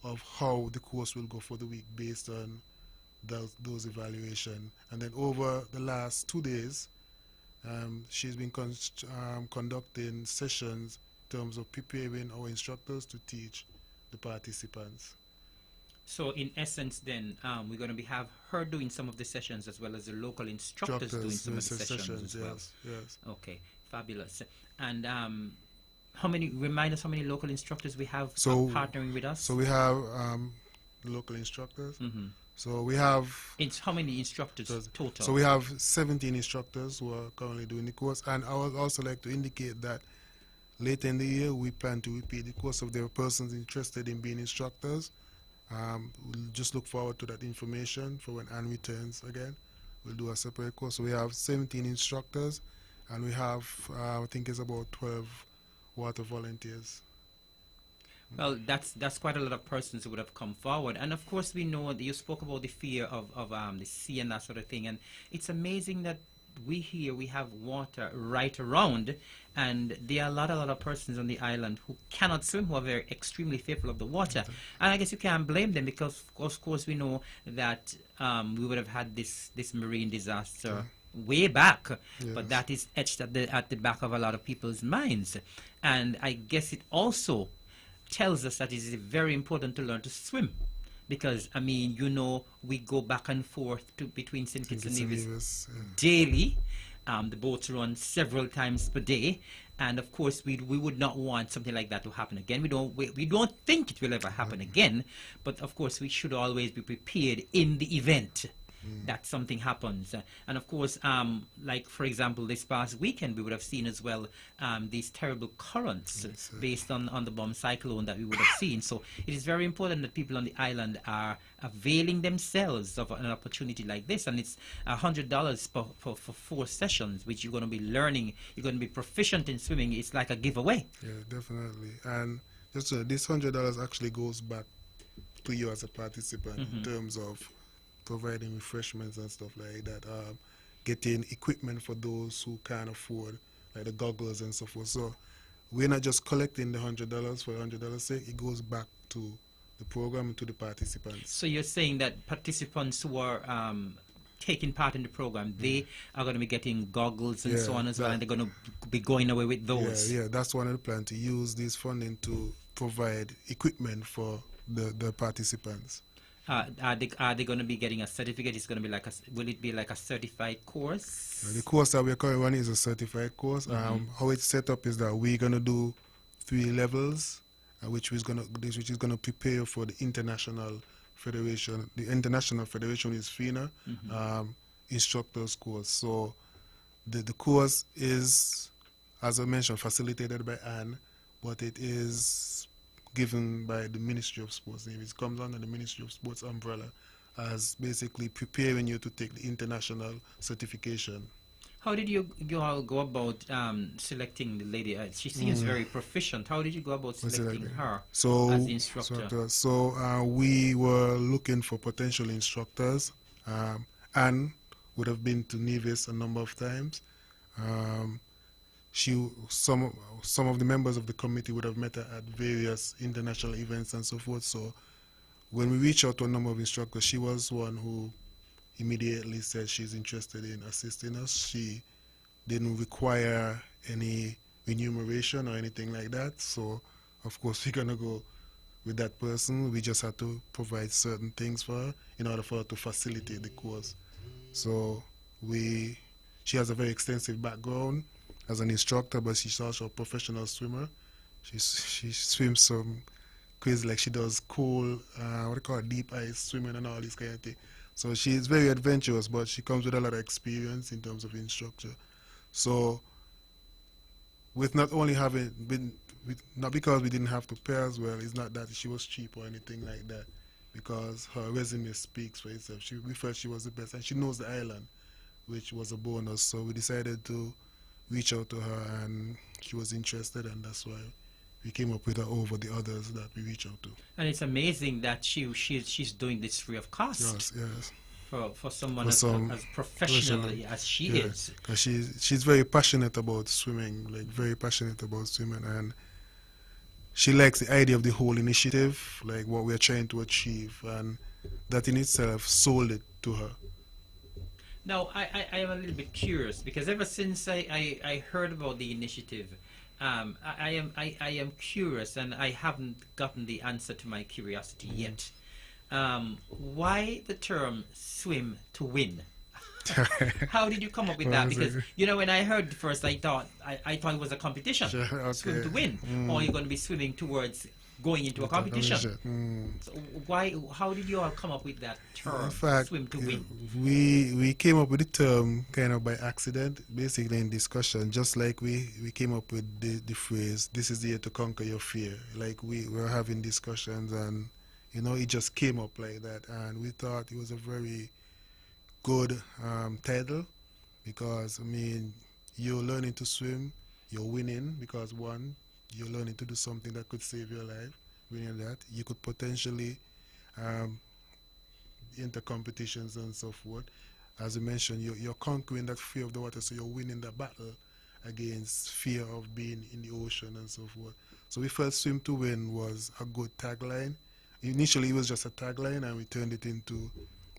of how the course will go for the week based on those evaluations. And then over the last 2 days, she's been conducting sessions in terms of preparing our instructors to teach the participants. So in essence, then we're going to have her doing some of the sessions as well as the local instructors doing some of the sessions as well. Yes. Okay, fabulous. And remind us how many local instructors we have partnering with us? So we have local instructors. So we have... How many instructors total? So we have 17 instructors who are currently doing the course. And I would also like to indicate that later in the year, we plan to repeat the course. If there are persons interested in being instructors, we'll just look forward to that information for when Anne returns again. We'll do a separate course. So we have 17 instructors, and we have, I think it's about 12 water volunteers. Well, that's quite a lot of persons who would have come forward. And of course, we know that you spoke about the fear of the sea and that sort of thing. And it's amazing that we have water right around, and there are a lot of persons on the island who cannot swim, who are very extremely fearful of the water. And I guess you can't blame them, because of course we know that we would have had this marine disaster way back, but that is etched at the back of a lot of people's minds. And I guess it also tells us that it is very important to learn to swim, because I mean, we go back and forth between St. Kitts and Nevis daily. The boats run several times per day, and of course we would not want something like that to happen again. We don't think it will ever happen again, but of course we should always be prepared in the event that something happens. And of course, like for example, this past weekend we would have seen as well these terrible currents based on the bomb cyclone that we would have seen. So it is very important that people on the island are availing themselves of an opportunity like this. And it's $100 for 4 sessions, which you're going to be learning. You're going to be proficient in swimming. It's like a giveaway. Yeah, definitely. And just this $100 actually goes back to you as a participant in terms of providing refreshments and stuff like that, getting equipment for those who can't afford, like the goggles and so forth. So we're not just collecting the $100 for $100 sake. It goes back to the program and to the participants. So you're saying that participants who are taking part in the program, they are going to be getting goggles and Yeah, so on as well, that- and they're going to be going away with those. Yeah, that's one of the plan, to use this funding to provide equipment for the participants. Are they going to be getting a certificate? It's going to be like will it be like a certified course? The course that we're currently running is a certified course. How it's set up is that we're gonna do 3 levels, which is gonna prepare for the international federation. The international federation is FINA instructors course. So the course is, as I mentioned, facilitated by Anne, but it is given by the Ministry of Sports. It comes under the Ministry of Sports umbrella as basically preparing you to take the international certification. How did you all go about selecting the lady? She seems very proficient. How did you go about selecting her So, as the instructor? We were looking for potential instructors. Anne would have been to Nevis a number of times. Some of the members of the committee would have met her at various international events and so forth. So when we reached out to a number of instructors, she was one who immediately said she's interested in assisting us. She didn't require any remuneration or anything like that. So of course we're gonna go with that person. We just had to provide certain things for her in order for her to facilitate the course. So she has a very extensive background as an instructor, but she's also a professional swimmer. She swims some crazy, like she does cool, what do you call it, deep ice swimming and all these kind of things. So she's very adventurous, but she comes with a lot of experience in terms of instructor. So with not only having been, not because we didn't have to pay as well, it's not that she was cheap or anything like that, because her resume speaks for itself. We felt she was the best, and she knows the island, which was a bonus. So we decided to reach out to her, and she was interested, and that's why we came up with her over the others that we reach out to. And it's amazing that she's doing this free of cost Yes. for someone For as some professionally as she is. Because she's very passionate about swimming, like very passionate about swimming, and she likes the idea of the whole initiative, like what we're trying to achieve, and that in itself sold it to her. Now, I am a little bit curious because ever since I heard about the initiative, I am curious, and I haven't gotten the answer to my curiosity yet. Why the term "swim to win"? How did you come up with that? Because when I heard first, I thought it was a competition, Sure, swim okay. to win, or you're going to be swimming towards going into a competition. So how did you all come up with that term, In fact, swim to win? we came up with the term kind of by accident, basically in discussion, just like we came up with the phrase, "This is the year to conquer your fear." Like we were having discussions, and it just came up like that, and we thought it was a very good title, because you're learning to swim, you're winning, because one, you're learning to do something that could save your life. Winning that, you could potentially enter competitions and so forth. As you mentioned, you're conquering that fear of the water, so you're winning the battle against fear of being in the ocean and so forth. So we felt "swim to win" was a good tagline. Initially it was just a tagline, and we turned it into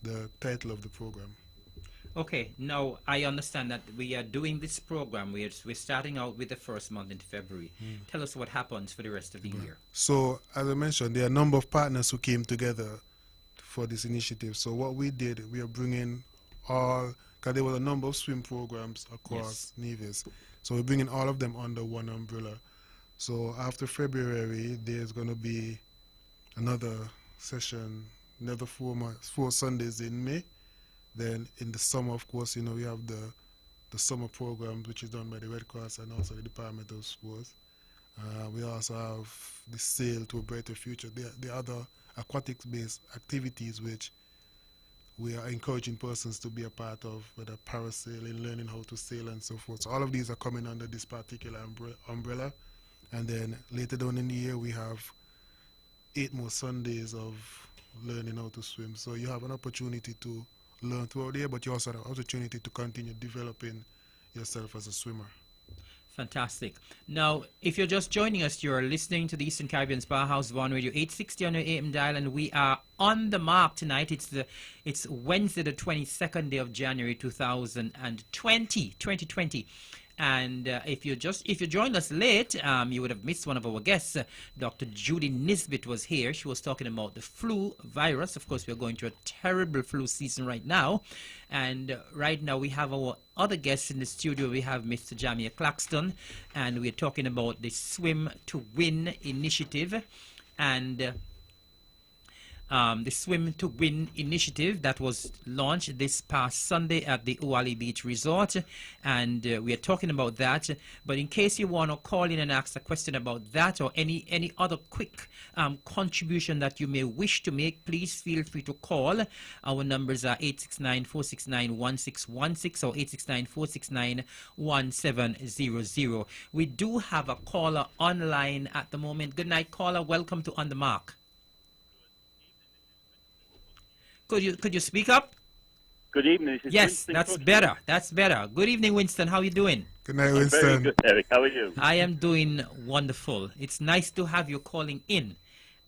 the title of the program. Okay, now I understand that we are doing this program. We're starting out with the first month in February. Tell us what happens for the rest of the year. So, as I mentioned, there are a number of partners who came together for this initiative. So what we did, we are bringing all, because there were a number of swim programs across Nevis. So we're bringing all of them under one umbrella. So after February, there's going to be another session, another 4 Sundays in May. Then in the summer, of course, we have the summer programs, which is done by the Red Cross and also the Department of Sports. We also have the Sail to a Brighter Future. The other aquatics-based activities which we are encouraging persons to be a part of, whether parasailing, learning how to sail, and so forth. So all of these are coming under this particular umbrella. And then later down in the year, we have 8 more Sundays of learning how to swim. So you have an opportunity to learn throughout the year, but you also have an opportunity to continue developing yourself as a swimmer. Fantastic. Now, if you're just joining us, you're listening to the Eastern Caribbean's Powerhouse Vaughan Radio 860 on your AM dial, and we are on the mark tonight. It's Wednesday, the 22nd day of January 2020. And if you joined us late, you would have missed one of our guests. Dr. Judy Nisbet was here. She was talking about the flu virus. Of course, we're going through a terrible flu season right now. And right now we have our other guests in the studio. We have Mr. Jamia Claxton, and we're talking about the Swim to Win initiative. And the Swim to Win initiative that was launched this past Sunday at the Uwali Beach Resort, and we are talking about that. But in case you want to call in and ask a question about that or any other quick contribution that you may wish to make, please feel free to call. Our numbers are 869-469-1616 or 869-469-1700. We do have a caller online at the moment. Good night, caller. Welcome to On the Mark. Could you speak up? Good evening. This is Yes, Winston that's Crosby. better. That's better. Good evening, Winston. How are you doing? Good night, I'm very Winston. good, Eric. How are you? I am doing wonderful. It's nice to have you calling in.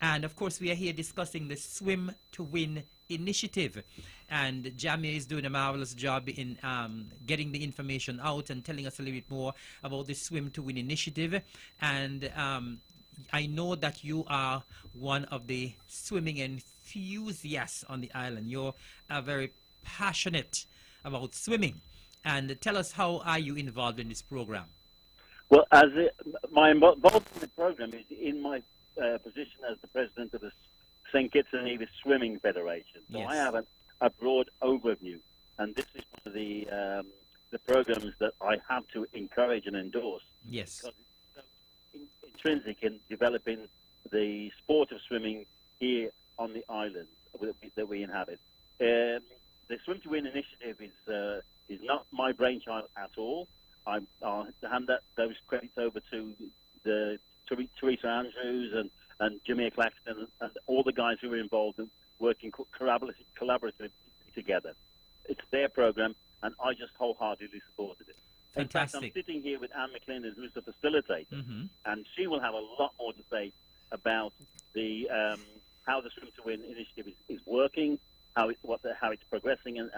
And of course, we are here discussing the Swim to Win initiative. And Jamia is doing a marvelous job in getting the information out and telling us a little bit more about the Swim to Win initiative. And I know that you are one of the swimming enthusiasts on the island. You're very passionate about swimming. And tell us, how are you involved in this program? Well, my involvement in the program is in my position as the president of the St. Kitts and Nevis Swimming Federation. So Yes. I have a broad overview, and this is one of the programs that I have to encourage and endorse. Yes. Because it's so intrinsic in developing the sport of swimming here on the island that we inhabit. The Swim to Win initiative is not my brainchild at all. I'll hand those credits over to Teresa Andrews and Jamia Claxton and all the guys who were involved in working collaboratively together. It's their program, and I just wholeheartedly supported it. In fact, I'm Fantastic. sitting here with Anne McLennan, who's the facilitator, Mhm. and she will have a lot more to say about the how the Swim to Win initiative is working, how it's progressing, and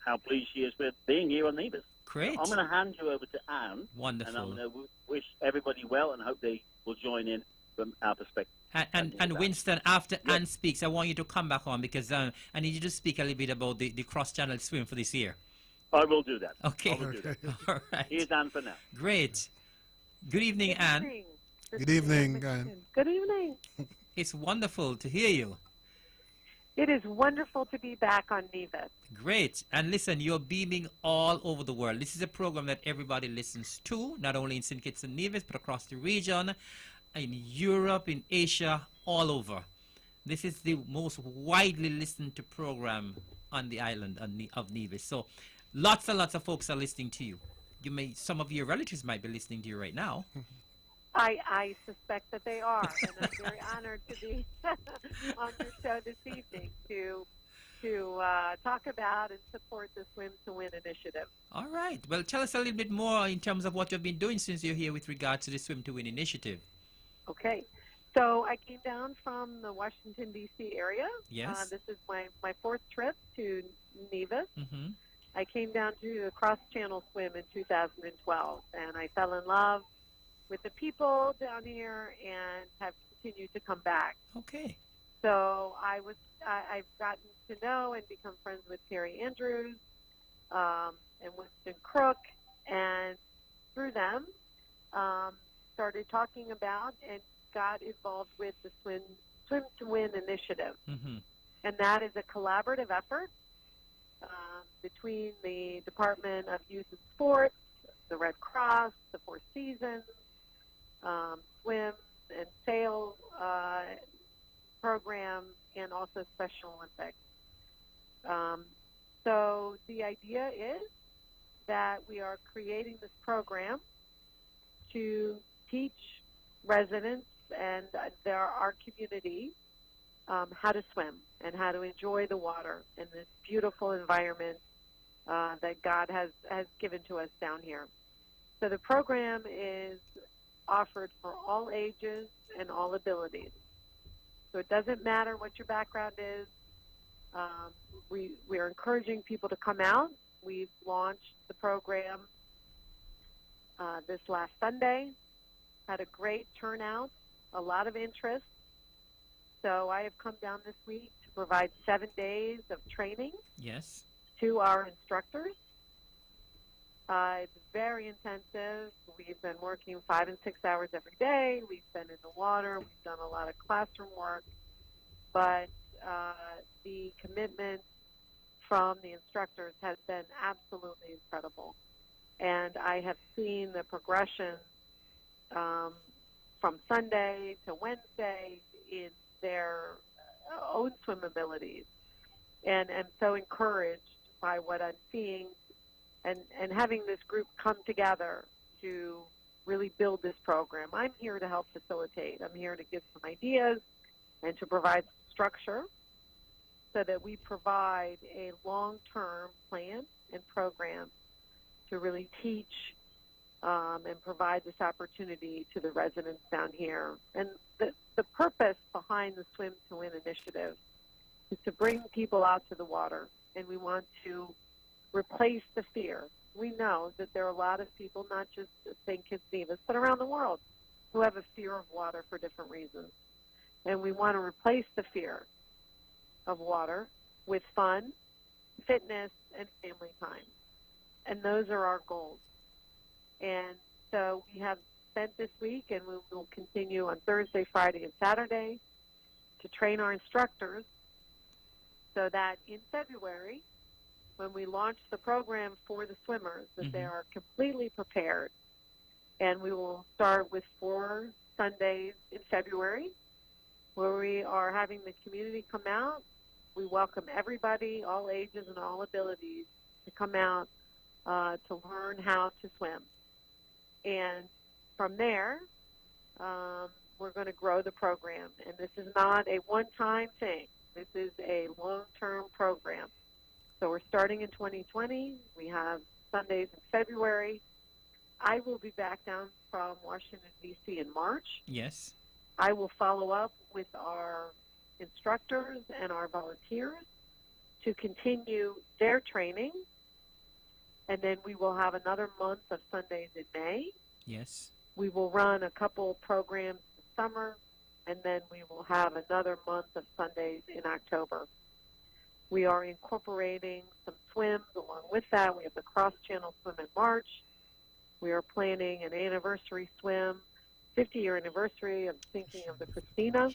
how pleased she is with being here on Nevis. Great. I'm going to hand you over to Anne, and I'm Wonderful. going to wish everybody well and hope they will join in from our perspective. And Winston, after Yes. Anne speaks, I want you to come back on because I need you to speak a little bit about the cross-channel swim for this year. I will do that. Okay. I will do that. All right. Here's Anne for now. Great. Good evening, Good Anne. evening. Good evening, Anne. Good evening. It's wonderful to hear you. It is wonderful to be back on Nevis. Great. And listen, you're beaming all over the world. This is a program that everybody listens to, not only in St. Kitts and Nevis, but across the region, in Europe, in Asia, all over. This is the most widely listened to program on the island of Nevis. So lots and lots of folks are listening to you. Some of your relatives might be listening to you right now. I suspect that they are, and I'm very honored to be on your show this evening to talk about and support the Swim to Win initiative. All right. Well, tell us a little bit more in terms of what you've been doing since you're here with regard to the Swim to Win initiative. Okay. So I came down from the Washington, D.C. area. Yes. This is my fourth trip to Nevis. Mm-hmm. I came down to a cross-channel swim in 2012, and I fell in love with the people down here and have continued to come back. Okay. So I've gotten to know and become friends with Terry Andrews and Winston Crook, and through them started talking about and got involved with the Swim to Win initiative. Mm-hmm. And that is a collaborative effort between the Department of Youth and Sports, the Red Cross, the Four Seasons, swim and sail program, and also Special Olympics. So the idea is that we are creating this program to teach residents and our community how to swim and how to enjoy the water in this beautiful environment that God has given to us down here. So the program is offered for all ages and all abilities. So it doesn't matter what your background is. We are encouraging people to come out. We've launched the program this last Sunday, had a great turnout, a lot of interest. So I have come down this week to provide 7 days of training Yes. to our instructors. It's very intensive. We've been working 5 and 6 hours every day. We've been in the water. We've done a lot of classroom work. But the commitment from the instructors has been absolutely incredible. And I have seen the progression from Sunday to Wednesday in their own swim abilities. And I'm so encouraged by what I'm seeing and having this group come together to really build this program. I'm here to help facilitate. I'm here to give some ideas and to provide structure so that we provide a long-term plan and program to really teach and provide this opportunity to the residents down here. And the purpose behind the Swim to Win initiative is to bring people out to the water, and we want to replace the fear. We know that there are a lot of people, not just at St. Kitts Nevis, but around the world, who have a fear of water for different reasons. And we want to replace the fear of water with fun, fitness, and family time. And those are our goals. And so we have spent this week, and we will continue on Thursday, Friday, and Saturday to train our instructors so that in February, when we launch the program for the swimmers, that they are completely prepared. And we will start with 4 Sundays in February where we are having the community come out. We welcome everybody, all ages and all abilities, to come out to learn how to swim. And from there, we're going to grow the program. And this is not a one-time thing. This is a long-term program. So we're starting in 2020. We have Sundays in February. I will be back down from Washington, D.C. in March. Yes. I will follow up with our instructors and our volunteers to continue their training. And then we will have another month of Sundays in May. Yes. We will run a couple programs in summer, and then we will have another month of Sundays in October. We are incorporating some swims along with that. We have the cross-channel swim in March. We are planning an anniversary swim, 50-year anniversary of Sinking of the Christina.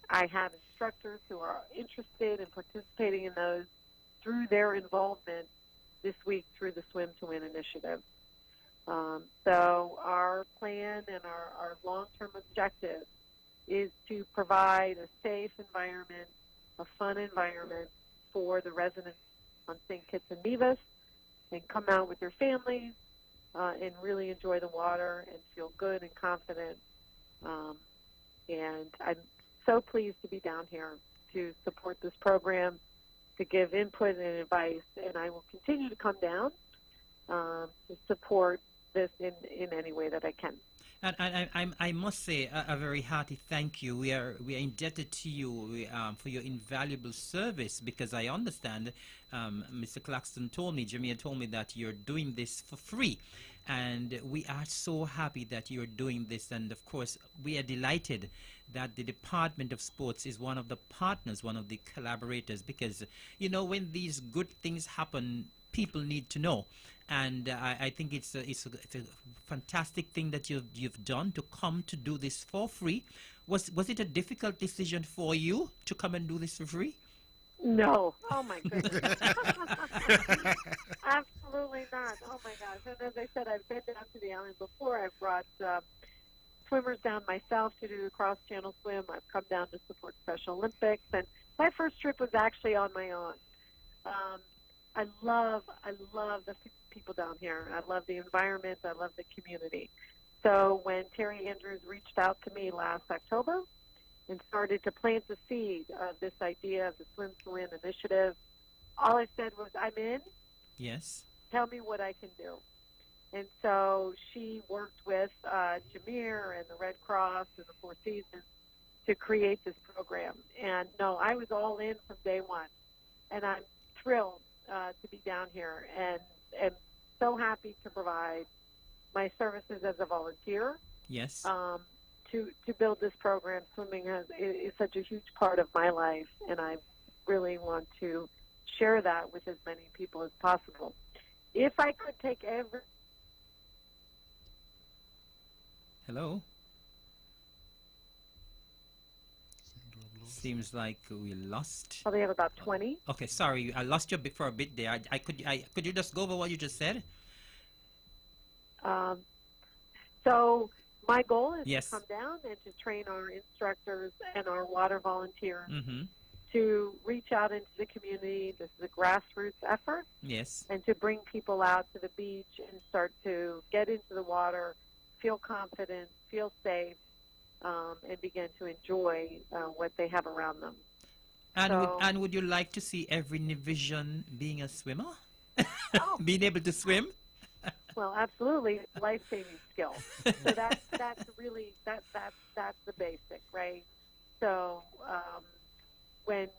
I have instructors who are interested in participating in those through their involvement this week through the Swim to Win initiative. So our plan and our long-term objective is to provide a safe environment, a fun environment for the residents on St. Kitts and Nevis, and come out with their families and really enjoy the water and feel good and confident. And I'm so pleased to be down here to support this program, to give input and advice, and I will continue to come down to support this in any way that I can. And I must say a very hearty thank you. We are indebted to you for your invaluable service, because I understand Mr. Claxton told me, Jamia told me, that you're doing this for free. And we are so happy that you're doing this. And of course, we are delighted that the Department of Sports is one of the partners, one of the collaborators, because, you know, when these good things happen, people need to know. And I think it's a fantastic thing that you've done to come to do this for free. Was it a difficult decision for you to come and do this for free? No. Oh, my goodness. Absolutely not. Oh, my gosh. And as I said, I've been down to the island before. I've brought swimmers down myself to do the cross-channel swim. I've come down to support Special Olympics. And my first trip was actually on my own. I love the people down here. I love the environment. I love the community. So when Terry Andrews reached out to me last October and started to plant the seed of this idea of the Swim to Win initiative. All I said was, I'm in. Yes. Tell me what I can do. And so she worked with Jameer and the Red Cross and the Four Seasons to create this program. And no, I was all in from day one. And I'm thrilled to be down here and so happy to provide my services as a volunteer Yes. to build this program. Swimming is such a huge part of my life, and I really want to share that with as many people as possible. If I could take every Hello. Seems like we lost. probably have about 20. Okay, sorry, I lost you for a bit there. Could you just go over what you just said? So my goal is Yes. to come down and to train our instructors and our water volunteers Mm-hmm. to reach out into the community. This is a grassroots effort, Yes. and to bring people out to the beach and start to get into the water, feel confident, feel safe, and begin to enjoy what they have around them. So- Would you like to see every Nivision being a swimmer? Oh. Being able to swim? Well, absolutely, life-saving skill. So that's really that's the basic, right? So when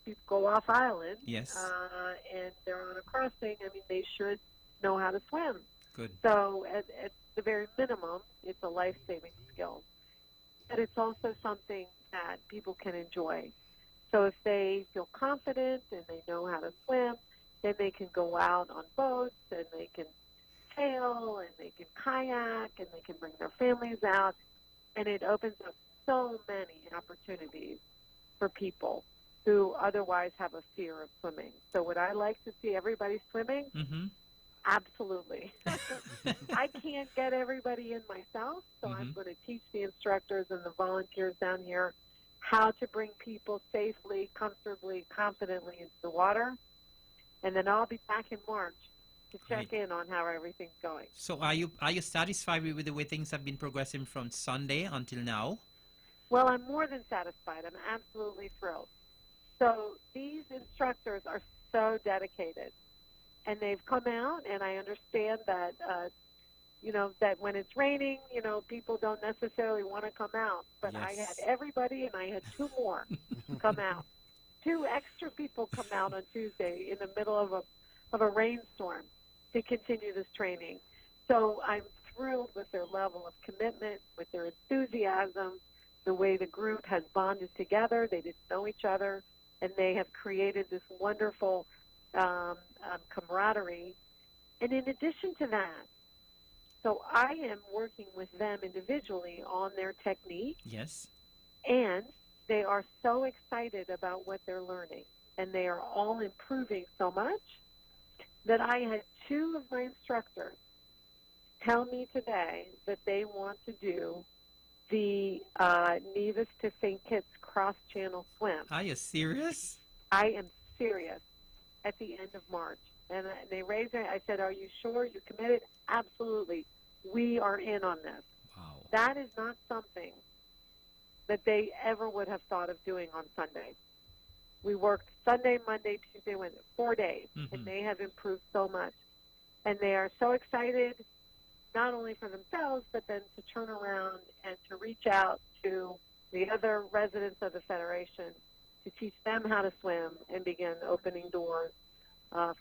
people go off island, Yes. and they're on a crossing, I mean, they should know how to swim. Good. So at the very minimum, it's a life-saving skill, but it's also something that people can enjoy. So if they feel confident and they know how to swim, then they can go out on boats and they can sail and they can kayak and they can bring their families out, and it opens up so many opportunities for people who otherwise have a fear of swimming. So would I like to see everybody swimming? Mm-hmm. Absolutely. I can't get everybody in myself, so I'm going to teach the instructors and the volunteers down here how to bring people safely, comfortably, confidently into the water. And then I'll be back in March to check in on how everything's going. So are you satisfied with the way things have been progressing from Sunday until now? Well, I'm more than satisfied. I'm absolutely thrilled. So these instructors are so dedicated, and they've come out, and I understand that, that when it's raining, people don't necessarily want to come out. But I had Yes. everybody, and I had two more come out. Two extra people come out on Tuesday in the middle of a rainstorm to continue this training. So I'm thrilled with their level of commitment, with their enthusiasm, the way the group has bonded together. They didn't know each other, and they have created this wonderful camaraderie. And in addition to that, so I am working with them individually on their technique, Yes. and they are so excited about what they're learning, and they are all improving so much that I had two of my instructors tell me today that they want to do the Nevis to St. Kitts cross-channel swim. Are you serious? I am serious, at the end of March. And they raised their, I said, are you sure? You committed? Absolutely. We are in on this. Wow. That is not something that they ever would have thought of doing on Sunday. We worked Sunday, Monday, Tuesday, Wednesday, 4 days, and they have improved so much. And they are so excited, not only for themselves, but then to turn around and to reach out to the other residents of the Federation to teach them how to swim and begin opening doors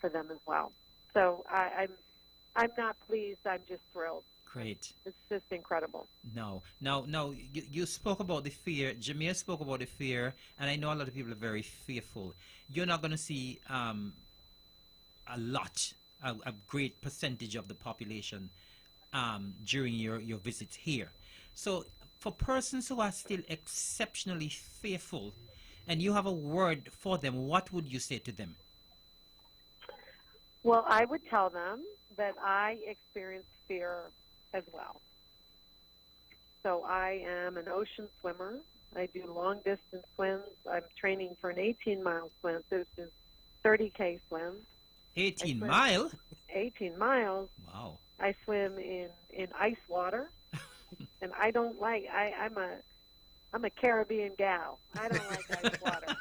for them as well. So I'm not pleased. I'm just thrilled. Great. It's just incredible. No. Now, you spoke about the fear. Jameer spoke about the fear, and I know a lot of people are very fearful. You're not going to see a great percentage of the population during your visits here. So for persons who are still exceptionally fearful, and you have a word for them, what would you say to them? Well, I would tell them that I experience fear as well. So I am an ocean swimmer. I do long-distance swims. I'm training for an 18-mile swim, so this is 30K swim. 18 swim. mile? 18 miles. Wow. I swim in ice water, and I don't like. I'm a Caribbean gal. I don't like ice water,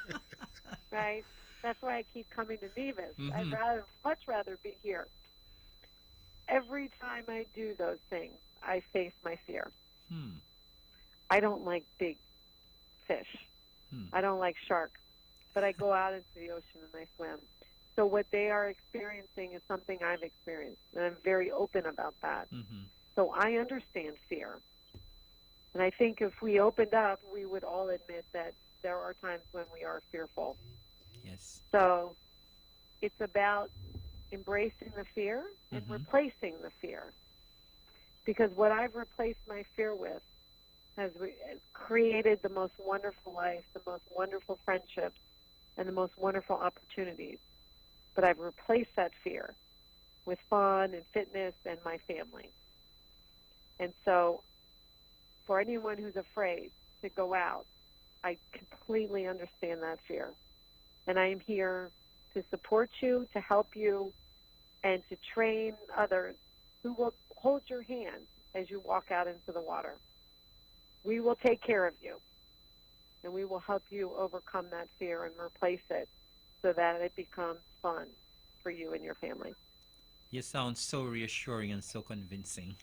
right? That's why I keep coming to Nevis. I'd much rather be here. Every time I do those things, I face my fear. I don't like big fish. I don't like sharks, but I go out into the ocean and I swim. So what they are experiencing is something I've experienced, and I'm very open about that. So I understand fear. And I think if we opened up, we would all admit that there are times when we are fearful. Yes. So it's about embracing the fear and replacing the fear. Because what I've replaced my fear with has created the most wonderful life, the most wonderful friendships, and the most wonderful opportunities. But I've replaced that fear with fun and fitness and my family. And so for anyone who's afraid to go out, I completely understand that fear. And I am here to support you, to help you, and to train others who will hold your hand as you walk out into the water. We will take care of you, and we will help you overcome that fear and replace it so that it becomes fun for you and your family. You sound so reassuring and so convincing.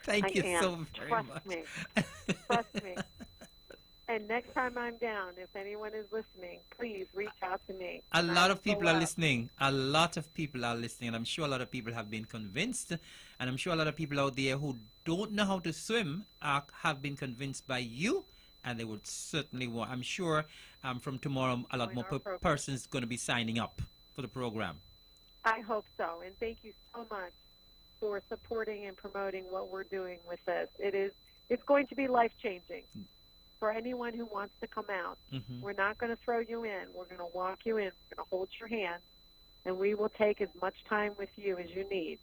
Thank you so very Trust much. me. Trust me. And next time I'm down, if anyone is listening, please reach out to me. A lot of people are up. listening. A lot of people are listening. And I'm sure a lot of people have been convinced. And I'm sure a lot of people out there who don't know how to swim have been convinced by you. And they would certainly want. I'm sure from tomorrow a lot Join more our program. persons going to be signing up for the program. I hope so. And thank you so much for supporting and promoting what we're doing with this. It's going to be life-changing for anyone who wants to come out. We're not going to throw you in. We're going to walk you in. We're going to hold your hand, and we will take as much time with you as you need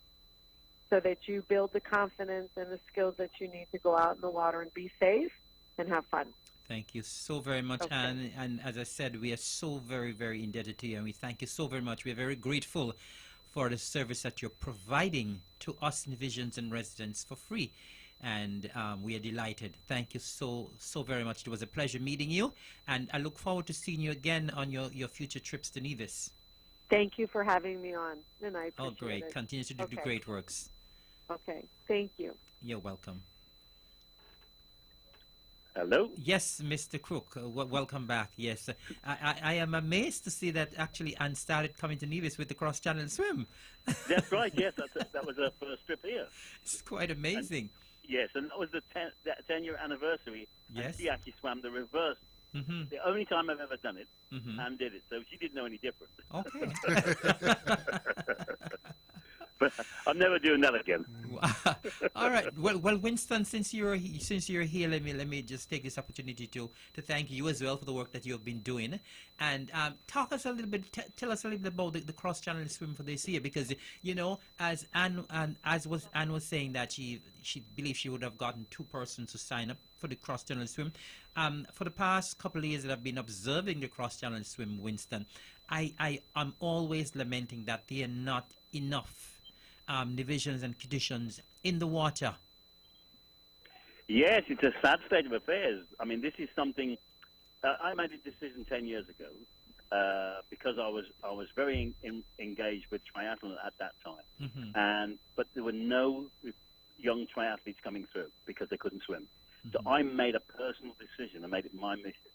so that you build the confidence and the skills that you need to go out in the water and be safe and have fun. Thank you so very much. Okay. And as I said, we are so very, very indebted to you, and we thank you so very much. We are very grateful for the service that you're providing to us Nevisians and residents for free. And we are delighted. Thank you so very much. It was a pleasure meeting you, and I look forward to seeing you again on your future trips to Nevis. Thank you for having me on, and I appreciate Great. it. Continue to do the great works. Okay. Thank you. You're welcome. Hello? Yes, Mr. Crook, welcome back. Yes, I am amazed to see that actually Anne started coming to Nevis with the cross-channel swim. That's right, yes. That was her first trip here. It's quite amazing. Yes, and that was the 10-year anniversary. Yes. And she actually swam the reverse. The only time I've ever done it, and did it. So she didn't know any different. Okay. But I'm never doing that again. All right. Well, Winston, since you're here, let me just take this opportunity to thank you as well for the work that you have been doing, and talk us a little bit, tell us a little bit about the cross-channel swim for this year, because as Anne was saying that she believes she would have gotten 2 persons to sign up for the cross-channel swim. For the past couple of years that I've been observing the cross-channel swim, Winston, I'm always lamenting that there are not enough divisions and conditions in the water. Yes, it's a sad state of affairs. I mean, this is something I made a decision 10 years ago because I was very engaged with triathlon at that time, but there were no young triathletes coming through because they couldn't swim. So I made a personal decision. I made it my mission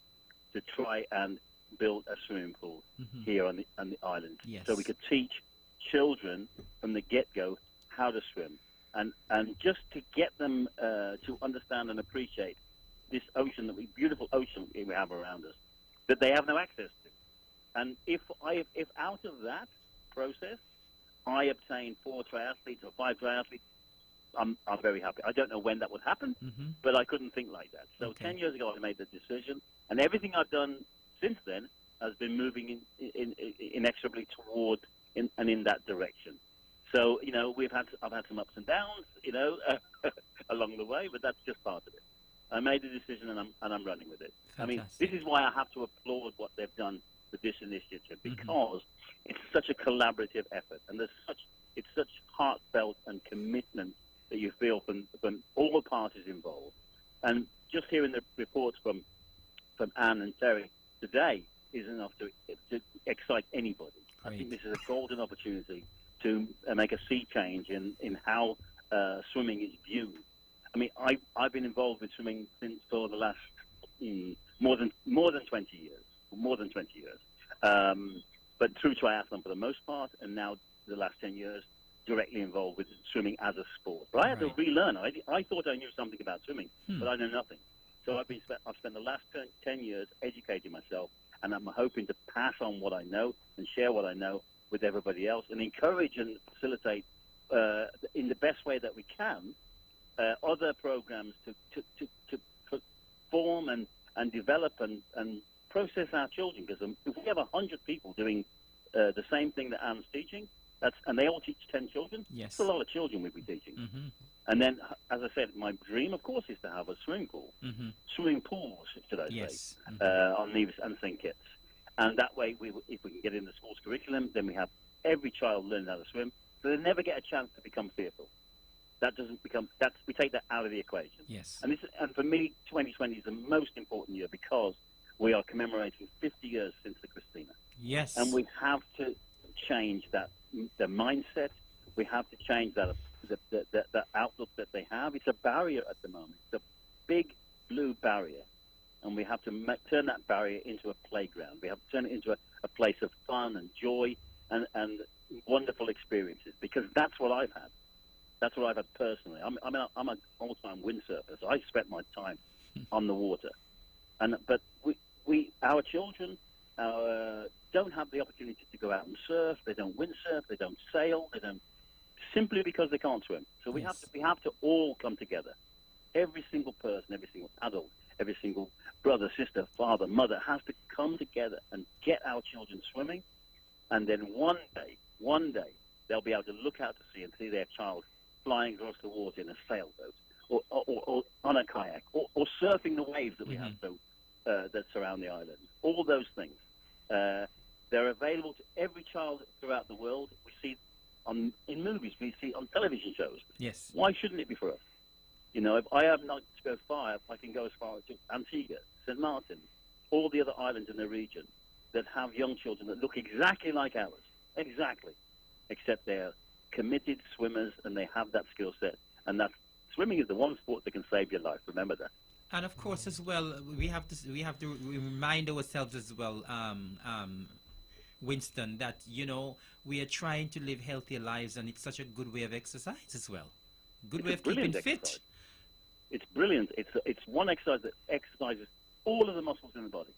to try and build a swimming pool here on the island, so we could teach children from the get-go how to swim, and just to get them to understand and appreciate this ocean, beautiful ocean we have around us, that they have no access to. And if out of that process I obtain 4 triathletes or 5 triathletes, I'm very happy. I don't know when that would happen, but I couldn't think like that. So 10 years ago I made the decision, and everything I've done since then has been moving inexorably toward in that direction. So I've had some ups and downs, along the way, but that's just part of it. I made a decision and I'm running with it. Fantastic. I mean, this is why I have to applaud what they've done with this initiative, because it's such a collaborative effort, and it's such heartfelt and commitment that you feel from all parties involved. And just hearing the reports from Anne and Terry today is enough to excite anybody. I think this is a golden opportunity to make a sea change in how swimming is viewed. I mean, I've been involved with swimming since for the last more than 20 years. But through triathlon for the most part, and now the last 10 years directly involved with swimming as a sport. But I had to relearn. I thought I knew something about swimming, but I know nothing. So I've spent the last 10 years educating myself, and I'm hoping to pass on what I know and share what I know with everybody else, and encourage and facilitate in the best way that we can other programs to form and develop and process our children. Because if we have 100 people doing the same thing that Anne's teaching, and they all teach 10 children, Yes. that's a lot of children we'd be teaching. Mm-hmm. And then, as I said, my dream, of course, is to have a swimming pool. Mm-hmm. Swimming pools, should I Yes. say, on Nevis and St. Kitts. And that way, if we can get in the school's curriculum, then we have every child learn how to swim, so they never get a chance to become fearful. We take that out of the equation. Yes. And for me, 2020 is the most important year because we are commemorating 50 years since the Christina. Yes. And we have to change the mindset. We have to change that the outlook that they have. It's a barrier at the moment. It's a big blue barrier. And we have to turn that barrier into a playground. We have to turn it into a place of fun and joy and wonderful experiences, because that's what I've had. That's what I've had personally. I'm an all-time windsurfer, so I spent my time on the water. But our children don't have the opportunity to go out and surf. They don't windsurf. They don't sail. They don't, simply because they can't swim. So we have to all come together. Every single person, every single adult, every single brother, sister, father, mother has to come together and get our children swimming. And then one day, they'll be able to look out to sea and see their child flying across the water in a sailboat or on a kayak or surfing the waves that we have that surround the island. All those things. They're available to every child throughout the world. We see in movies, we see on television shows. Yes. Why shouldn't it be for us? You know, if I have not to go far, I can go as far as Antigua, St. Martin, all the other islands in the region that have young children that look exactly like ours. Exactly. Except they're committed swimmers and they have that skill set. And swimming is the one sport that can save your life. Remember that. And of course, as well, we have to remind ourselves as well, Winston, that we are trying to live healthier lives, and it's such a good way of exercise as well. Good way of keeping fit. It's brilliant. It's one exercise that exercises all of the muscles in the body,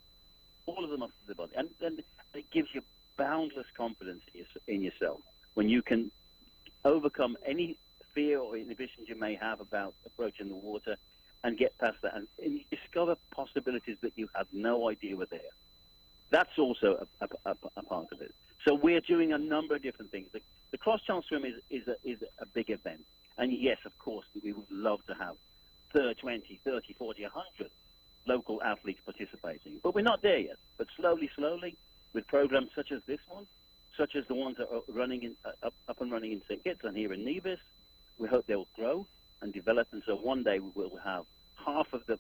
and then it gives you boundless confidence in yourself when you can overcome any fear or inhibitions you may have about approaching the water and get past that and you discover possibilities that you had no idea were there. That's also a part of it. So we're doing a number of different things. The cross-channel swim is a big event. And yes, of course, we would love to have 20, 30, 40, 100 local athletes participating. But we're not there yet. But slowly, with programs such as this one, such as the ones that are up and running in St. Kitts and here in Nevis, we hope they will grow and develop. And so one day we will have half of the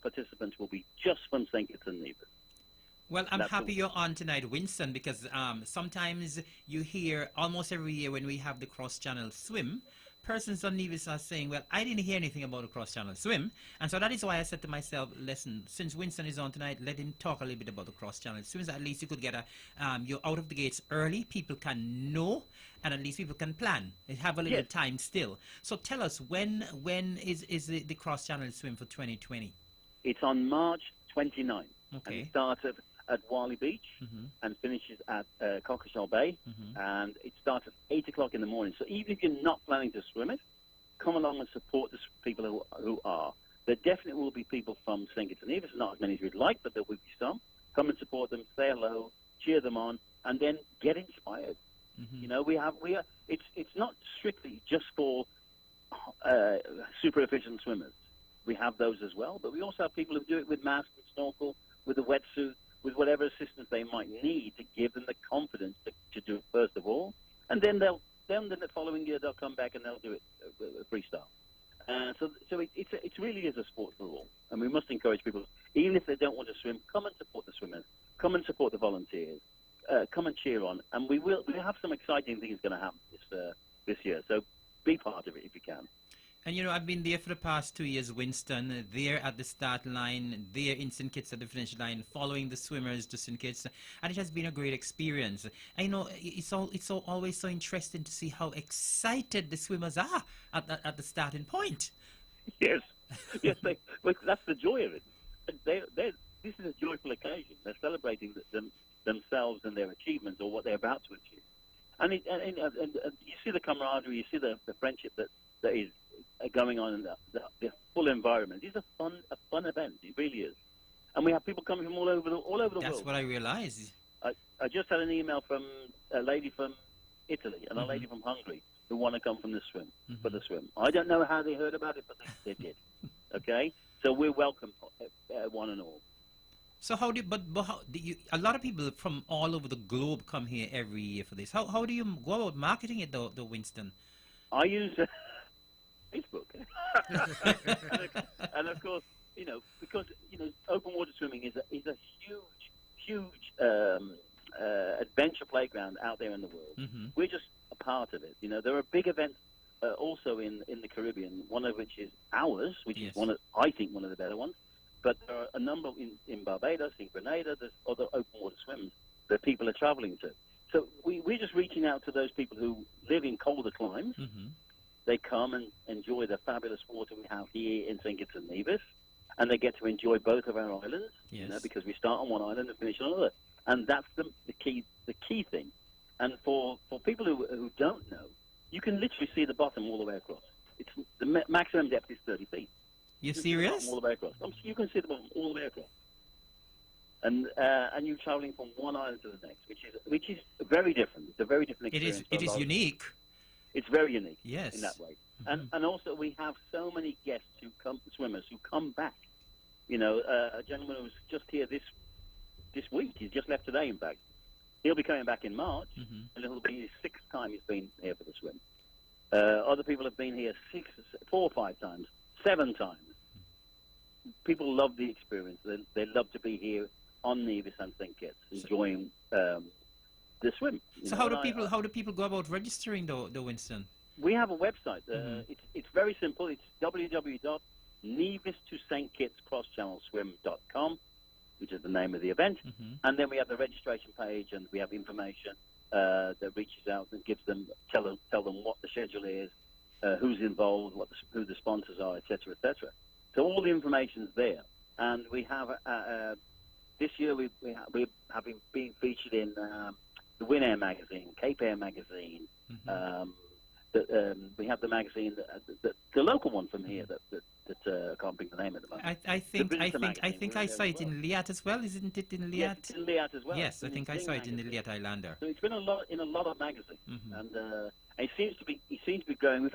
participants will be just from St. Kitts and Nevis. Well, I'm happy you're on tonight, Winston, because sometimes you hear almost every year when we have the cross-channel swim, persons on Nevis are saying, well, I didn't hear anything about a cross-channel swim. And so that is why I said to myself, listen, since Winston is on tonight, let him talk a little bit about the cross-channel swims. At least you could get you're out of the gates early. People can know, and at least people can plan. They have a little time still. So tell us, when is the cross-channel swim for 2020? It's on March 29th. Okay. And it starts at Wally Beach and finishes at Cockashall Bay, and it starts at 8 o'clock in the morning. So even if you're not planning to swim it, come along and support the people who are. There definitely will be people from St. Kitts and Nevis, not as many as we'd like, but there will be some. Come and support them, say hello, cheer them on, and then get inspired. You know, it's not strictly just for super efficient swimmers. We have those as well, but we also have people who do it with mask and snorkel, with a wetsuit, with whatever assistance they might need to give them the confidence to do it first of all, and then the following year they'll come back and they'll do it freestyle. It really is a sport for all, and we must encourage people, even if they don't want to swim, come and support the swimmers, come and support the volunteers, come and cheer on, and we have some exciting things going to happen this year. So be part of it if you can. And you know, I've been there for the past 2 years, Winston, there at the start line, there in St. Kitts at the finish line, following the swimmers to St. Kitts, and it has been a great experience. I know it's always so interesting to see how excited the swimmers are at the starting point. Yes, that's the joy of it. This is a joyful occasion. They're celebrating themselves and their achievements or what they're about to achieve. And you see the camaraderie, you see the friendship that is going on in the full environment. It's a fun event. It really is. And we have people coming from all over the world. That's what I realized. I just had an email from a lady from Italy and a lady from Hungary who want to come for the swim. I don't know how they heard about it, but they did. Okay? So we welcome one and all. So how do you, a lot of people from all over the globe come here every year for this. How do you go about marketing it though, Winston? I use Facebook. and of course, because open water swimming is a huge adventure playground out there in the world. Mm-hmm. We're just a part of it. There are big events also in the Caribbean, one of which is ours, which Yes. is I think one of the better ones. But there are a number in Barbados, in Grenada, there's other open water swims that people are traveling to. So we're just reaching out to those people who live in colder climes. Mm-hmm. They come and enjoy the fabulous water we have here in St. Kitts and Nevis, and they get to enjoy both of our islands, Yes. because we start on one island and finish on another. And that's the key thing. And for people who don't know, you can literally see the bottom all the way across. It's the maximum depth is 30 feet. You can see the serious? bottom all the way across. You can see the bottom all the way across. And you're traveling from one island to the next, which is very different. It's a very different experience. It is unique. It's very unique. Yes. In that way. Mhm. And also we have so many guests swimmers who come back. A gentleman who was just here this week. He's just left today, in fact. He'll be coming back in March, Mhm. and it'll be his 6th time he's been here for the swim. Other people have been here 4 or 5 times, 7 times. People love the experience. They love to be here on Nevis and St. Kitts, enjoying the swim. So how do people go about registering though, Winston? We have a website. Mhm. It's very simple. It's www.nevis to St. Kitts cross-channel-swim.com, which is the name of the event. Mhm. And then we have the registration page, and we have information that reaches out and tell them what the schedule is, who's involved, who the sponsors are, etc., etc. So all the information's there. And we have this year we have been featured in the Win Air magazine, Cape Air magazine. Mhm. We have the magazine, the local one from here that I can't bring the name at the moment. I think Visitor magazine, I we're saw there it as in Liat as well, isn't it in Liat? Yes, it's in Liat as well. Yes, It's I in think I Sing saw it in the magazine. Liat Islander. So it's been in a lot of magazines, Mhm. and it seems to be growing. We've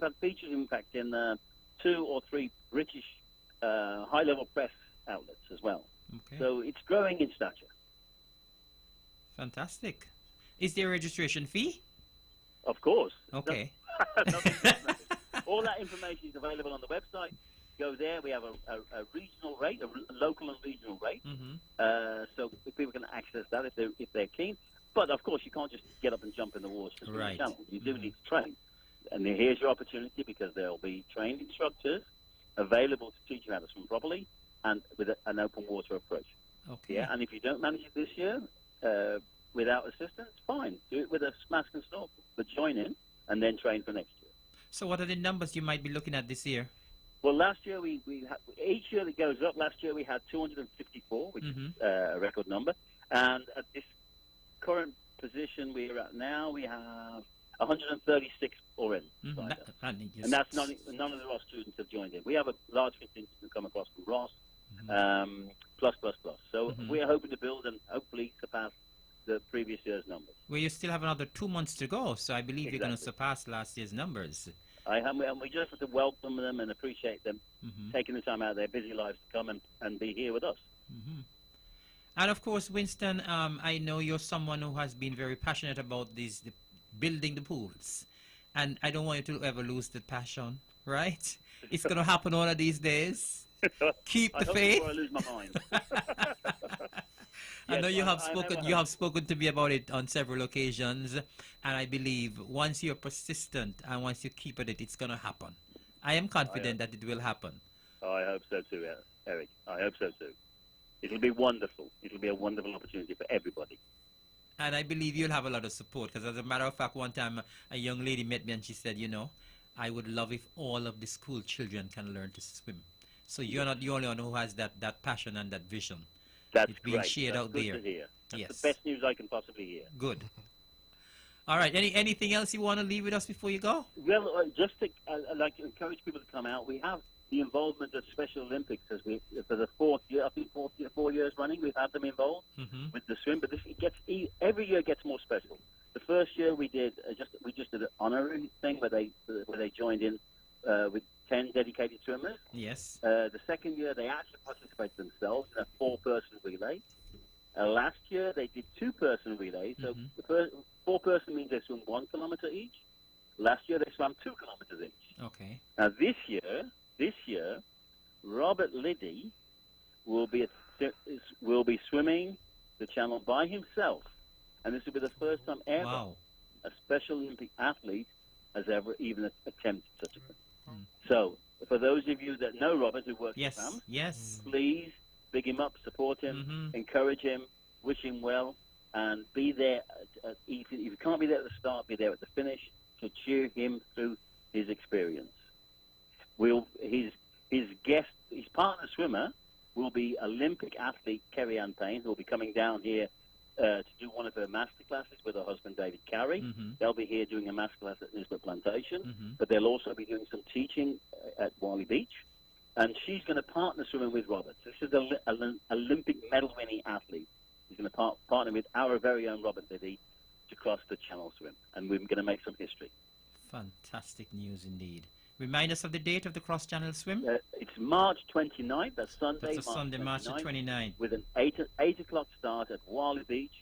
had features, in fact, in 2 or 3 British high-level press outlets as well. Okay. So it's growing in stature. Fantastic. Is there a registration fee? Of course. Okay. All that information is available on the website. Go there. We have a regional rate, a local and regional rate. Mm-hmm. So people can access that if they're keen. But of course, you can't just get up and jump in the water to swim the Right. channel. You do need to train, and here's your opportunity, because there'll be trained instructors available to teach you how to swim properly and with an open water approach. Okay. Yeah, and if you don't manage it this year without assistance, fine, do it with a mask and snorkel, but join in and then train for next year. So what are the numbers you might be looking at this year? Well, last year we had, each year that goes up. Last year we had 254, which Mhm. is a record number, and at this current position we're at now, we have 136 already. Mhm. signed up. And And that's none of the Ross students have joined in. We have a large contingent who come across from Ross, plus. So Mhm. we're hoping to build and hopefully surpass the previous year's numbers. Well, you still have another 2 months to go, so I believe you're going to Exactly. surpass last year's numbers. And we just have to welcome them and appreciate them Mhm. taking the time out of their busy lives to come and be here with us. Mhm. And of course, Winston, I know you're someone who has been very passionate about building the pools. and I don't want you to ever lose the passion, right? It's going to happen one of these days. Keep I the hope faith. before I lose my mind. I know Yes, you have I spoken. never You have spoken to me about it on several occasions, and I believe once you're persistent and once you keep at it, it's going to happen. I am confident that it will happen. I hope so too, Eric. I hope so too. It'll be wonderful. It'll be a wonderful opportunity for everybody. And I believe you'll have a lot of support because, as a matter of fact, one time a young lady met me and she said, you know, I would love if all of the school children can learn to swim. So you're not the only one who has that passion and that vision. That's It's being great. shared That's out good there. to hear. That's Yes. the best news I can possibly hear. Good. All right. Anything else you want to leave with us before you go? Well, just to, I'd like to encourage people to come out. We have the involvement of Special Olympics as we for the fourth year. I think 4 years running, we've had them involved with the swim. But every year gets more special. The first year we did we just did an honorary thing where they joined in with 10 dedicated swimmers. Yes. The second year they actually participated themselves in a 4-person relay. Last year they did 2-person relays. So the first 4-person means they swim 1 kilometer each. Last year they swam 2 kilometers each. Okay. Now this year, Robert Liddy will be swimming the channel by himself, and this will be the first time ever Wow. a Special Olympic athlete has ever even attempted such a thing. So, for those of you that know Robert, who works Yes. for FAM, Yes. please big him up, support him, encourage him, wish him well, and be there. If you can't be there at the start, be there at the finish to cheer him through his experience. His partner swimmer will be Olympic athlete Kerry Ann Payne, who will be coming down here to do one of her master classes with her husband David Carey. They'll be here doing a master class at Nisbet Plantation, but they'll also be doing some teaching at Wally Beach. And she's going to partner swimming with Robert. This is an Olympic medal-winning athlete. He's going to partner with our very own Robert Liddy to cross the Channel swim, and we're going to make some history. Fantastic news indeed. Remind us of the date of the cross channel swim. It's March 29th. That's Sunday. That's a Sunday, March the 29th. With an 8 o'clock start at Wally Beach,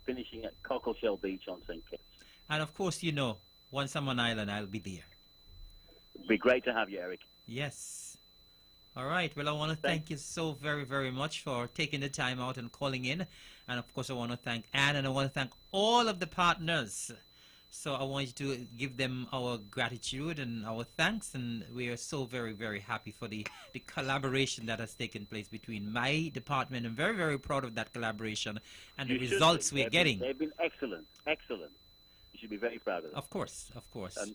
finishing at Cockleshell Beach on St. Kitts. And of course, you know, once I'm on island, I'll be there. It'd be great to have you, Eric. Yes. All right. Well, I want to thank you so very, very much for taking the time out and calling in. And of course, I want to thank Anne, and I want to thank all of the partners. So I want you to give them our gratitude and our thanks, and we are so very, very happy for the collaboration that has taken place between my department. I'm very, very proud of that collaboration and the results we're getting. They've been excellent, excellent. You should be very proud of them. Of course, of course. And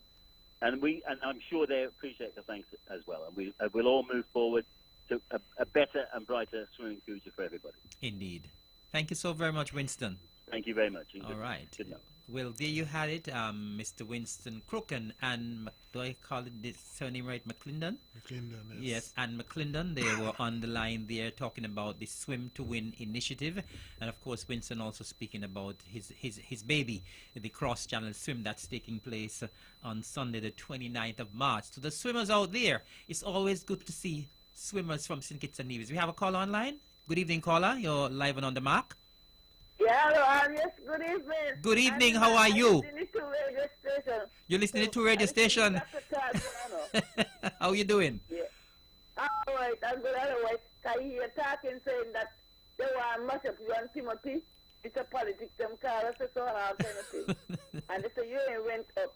I'm sure they appreciate the thanks as well. And we'll all move forward to a better and brighter swimming future for everybody. Indeed. Thank you so very much, Winston. Thank you very much. All right. Good luck. Well, there you had it, Mr. Winston Crook and do I call it this surname right, McClendon? McClendon, Yes, and McClendon. They were on the line there talking about the Swim to Win initiative, and of course Winston also speaking about his baby, the cross channel swim that's taking place on Sunday, the 29th of March. To the swimmers out there, it's always good to see swimmers from St. Kitts and Nevis. We have a caller online. Good evening, caller. You're live and on the mark. Yeah, hello, yes, good evening. Good evening, how are you? I'm listening to radio station. You're listening to radio station. How you doing? Yeah. All right, I'm good. Otherwise, I hear talking saying that they want to mash up you and Timothy. It's a politics, them call us so an alternative. And they say you ain't went up.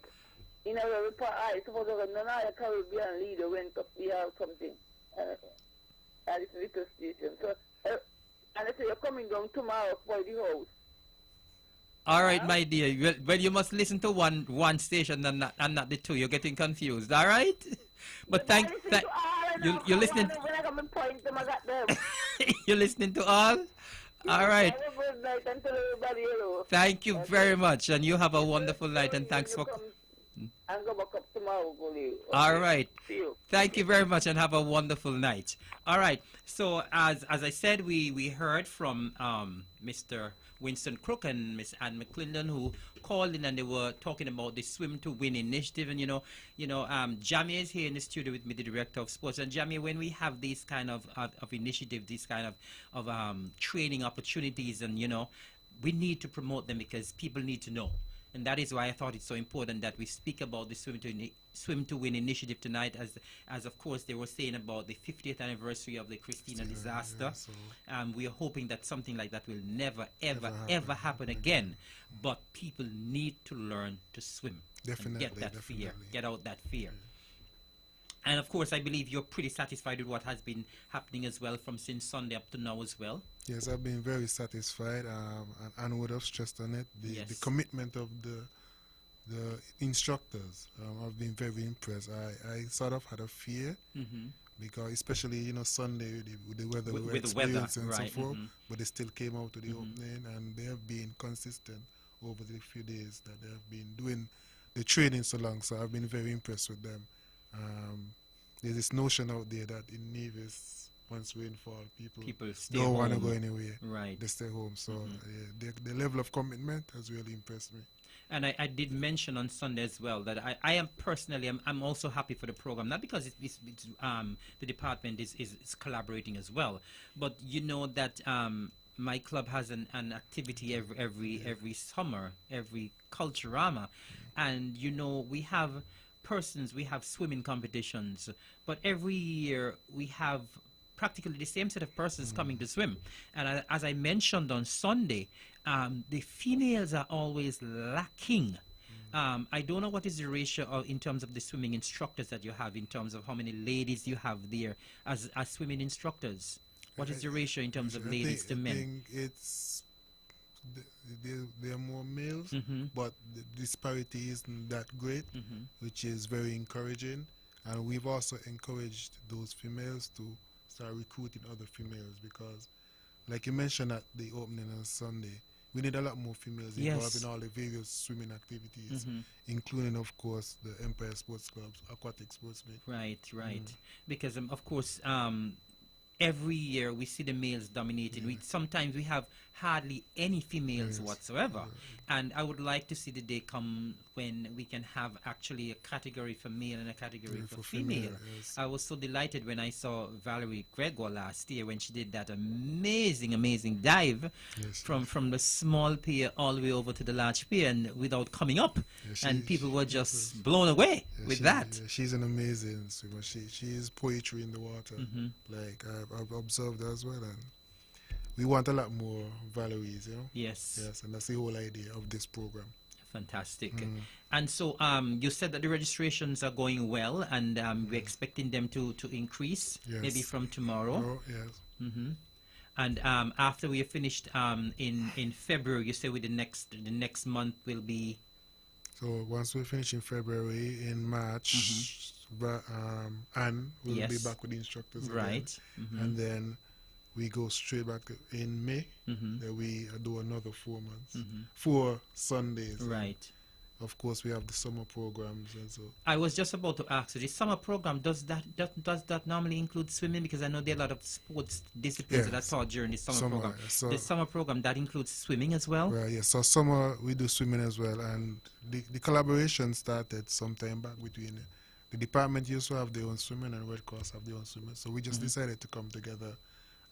In a report, I suppose none of the Caribbean leader went up there or something. And it's a little station. So, and they say you're coming down tomorrow for the house. All right, my dear. Well, you must listen to one station and not the two. You're getting confused. All right. But you're listening. You're listening to all. All right. Thank you very much, and you have a wonderful night. And thanks for. And go back up tomorrow, okay. All right. See you. Thank you very much and have a wonderful night. All right. So as I said, we heard from Mr. Winston Crook and Miss Anne McClendon, who called in and they were talking about the Swim to Win initiative. And Jamie is here in the studio with me, the director of sports. And Jamie, when we have these kind of initiatives, these kind of training opportunities, and we need to promote them because people need to know. And that is why I thought it's so important that we speak about the Swim to Win initiative tonight, as of course they were saying about the 50th anniversary of the Christina disaster. So We are hoping that something like that will never, Never ever happen happen again. But people need to learn to swim. And Definitely, get that fear. definitely. Get out that fear. And of course, I believe you're pretty satisfied with what has been happening as well from since Sunday up to now as well. yes, I've been very satisfied, and Anne would have stressed on it the Yes. commitment of the instructors. I've been very impressed. I sort of had a fear Mm-hmm. because, especially Sunday with the weather we were With the weather, experiencing and right, so forth, mhm. but they still came out to the Mhm. opening, and they have been consistent over the few days that they have been doing the training so long. So I've been very impressed with them. There's this notion out there that in Nevis, once rainfall, people Stay don't want to home. go anywhere. Right. They stay home. So Mhm. the level of commitment has really impressed me. And I did mention on Sunday as well that I am personally, I'm also happy for the program, not because the department is collaborating as well, but you know that my club has an activity every summer, every Culturama, and we have we have swimming competitions, but every year we have practically the same set of persons coming to swim. And as I mentioned on Sunday, the females are always lacking. I don't know what is the ratio in terms of the swimming instructors that you have, in terms of how many ladies you have there as swimming instructors. What is the ratio in terms of ladies to I men? think it's there are more males, Mhm. but the disparity isn't that great, Mhm. which is very encouraging. And we've also encouraged those females to start recruiting other females because, like you mentioned at the opening on Sunday, we need a lot more females involved Yes. in all the various swimming activities, Mhm. including, of course, the Empire Sports Club's aquatic sports meet. Right. Because of course, every year we see the males dominating. Sometimes we have hardly any females Yes. whatsoever. And I would like to see the day come when we can have actually a category for male and a category Yeah, for for female. female, yes. I was so delighted when I saw Valerie Gregor last year when she did that amazing dive Yes, from the small pier all the way over to the large pier and without coming up. Yeah, And she- people were she just was- blown away Yeah, with she- that. yeah, she's an amazing swimmer. She is poetry in the water. Mhm. Like I've observed as well, and we want a lot more Valeries, Yes. Yes, and that's the whole idea of this program. Fantastic. And so you said that the registrations are going well, and we're expecting them to increase Yes. maybe from tomorrow. Oh, yes. Hmm. And after we are finished in February, you say with the next month will be So once we finish in February, in March, Anne will be Yes. back with the instructors again. right. And then we go straight back in May. Mhm. Then we do another 4 months, Mhm. 4 Sundays. Right. Of course, we have the summer programs and so. I was just about to ask you, the summer program, does that normally include swimming? Because I know there are a lot of sports disciplines that Yes. are taught during the summer Summer, program. so- The summer program, that includes swimming as well? Well, yeah. So summer we do swimming as well, and the collaboration started some time back between the department used to have their own swimming and Red Cross have their own swimming. So we just decided to come together,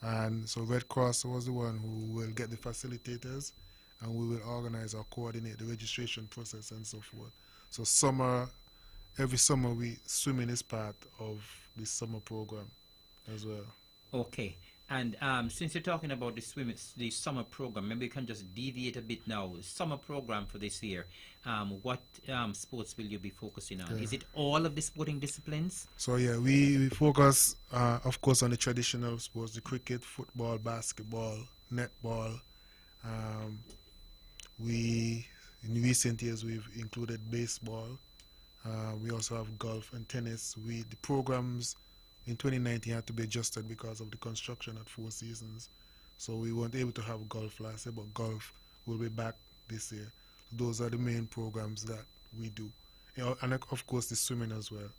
and so Red Cross was the one who will get the facilitators, and we will organize or coordinate the registration process and so forth. So every summer swimming is part of the summer program as well. Okay. And since you're talking about the summer program, maybe you can just deviate a bit now. Summer program for this year, what sports will you be focusing on? Yeah. Is it all of the sporting disciplines? So yeah, we focus, of course, on the traditional sports: the cricket, football, basketball, netball. In recent years, we've included baseball. We also have golf and tennis. The programs in 2019 had to be adjusted because of the construction at Four Seasons, so we weren't able to have golf last year. But golf will be back this year. Those are the main programs that we do, and of course the swimming as well.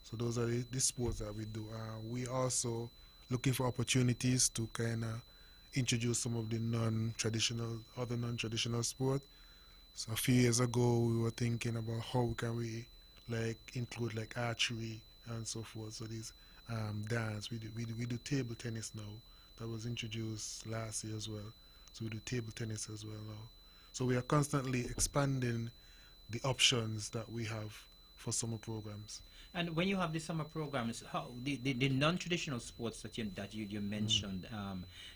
So those are the sports that we do. We also looking for opportunities to kind of introduce some of the other non-traditional sport. So a few years ago, we were thinking about how can we include archery and so forth. So these dance, we do table tennis now. That was introduced last year as well. So we do table tennis as well now. So we are constantly expanding the options that we have for summer programs. And when you have the summer programs, how the non-traditional sports that you mentioned,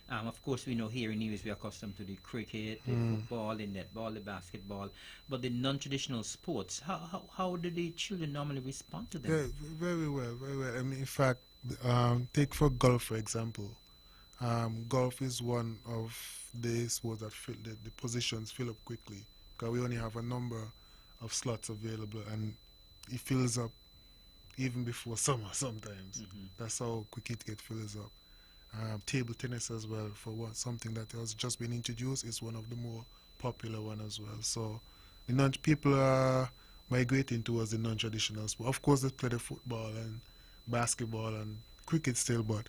of course we know here in Nevis we're accustomed to the cricket, the football, the netball, the basketball, but the non-traditional sports, how do the children normally respond to them? Yeah, very well, very well. I mean, in fact, take for golf, for example. Golf is one of the sports that the positions fill up quickly because we only have a number of slots available, and it fills up even before summer sometimes. That's how quick it fills up. Table tennis as well, for something that has just been introduced, is one of the more popular one as well. So people are migrating towards the non-traditional sport. Of course, they play the football and basketball and cricket still, but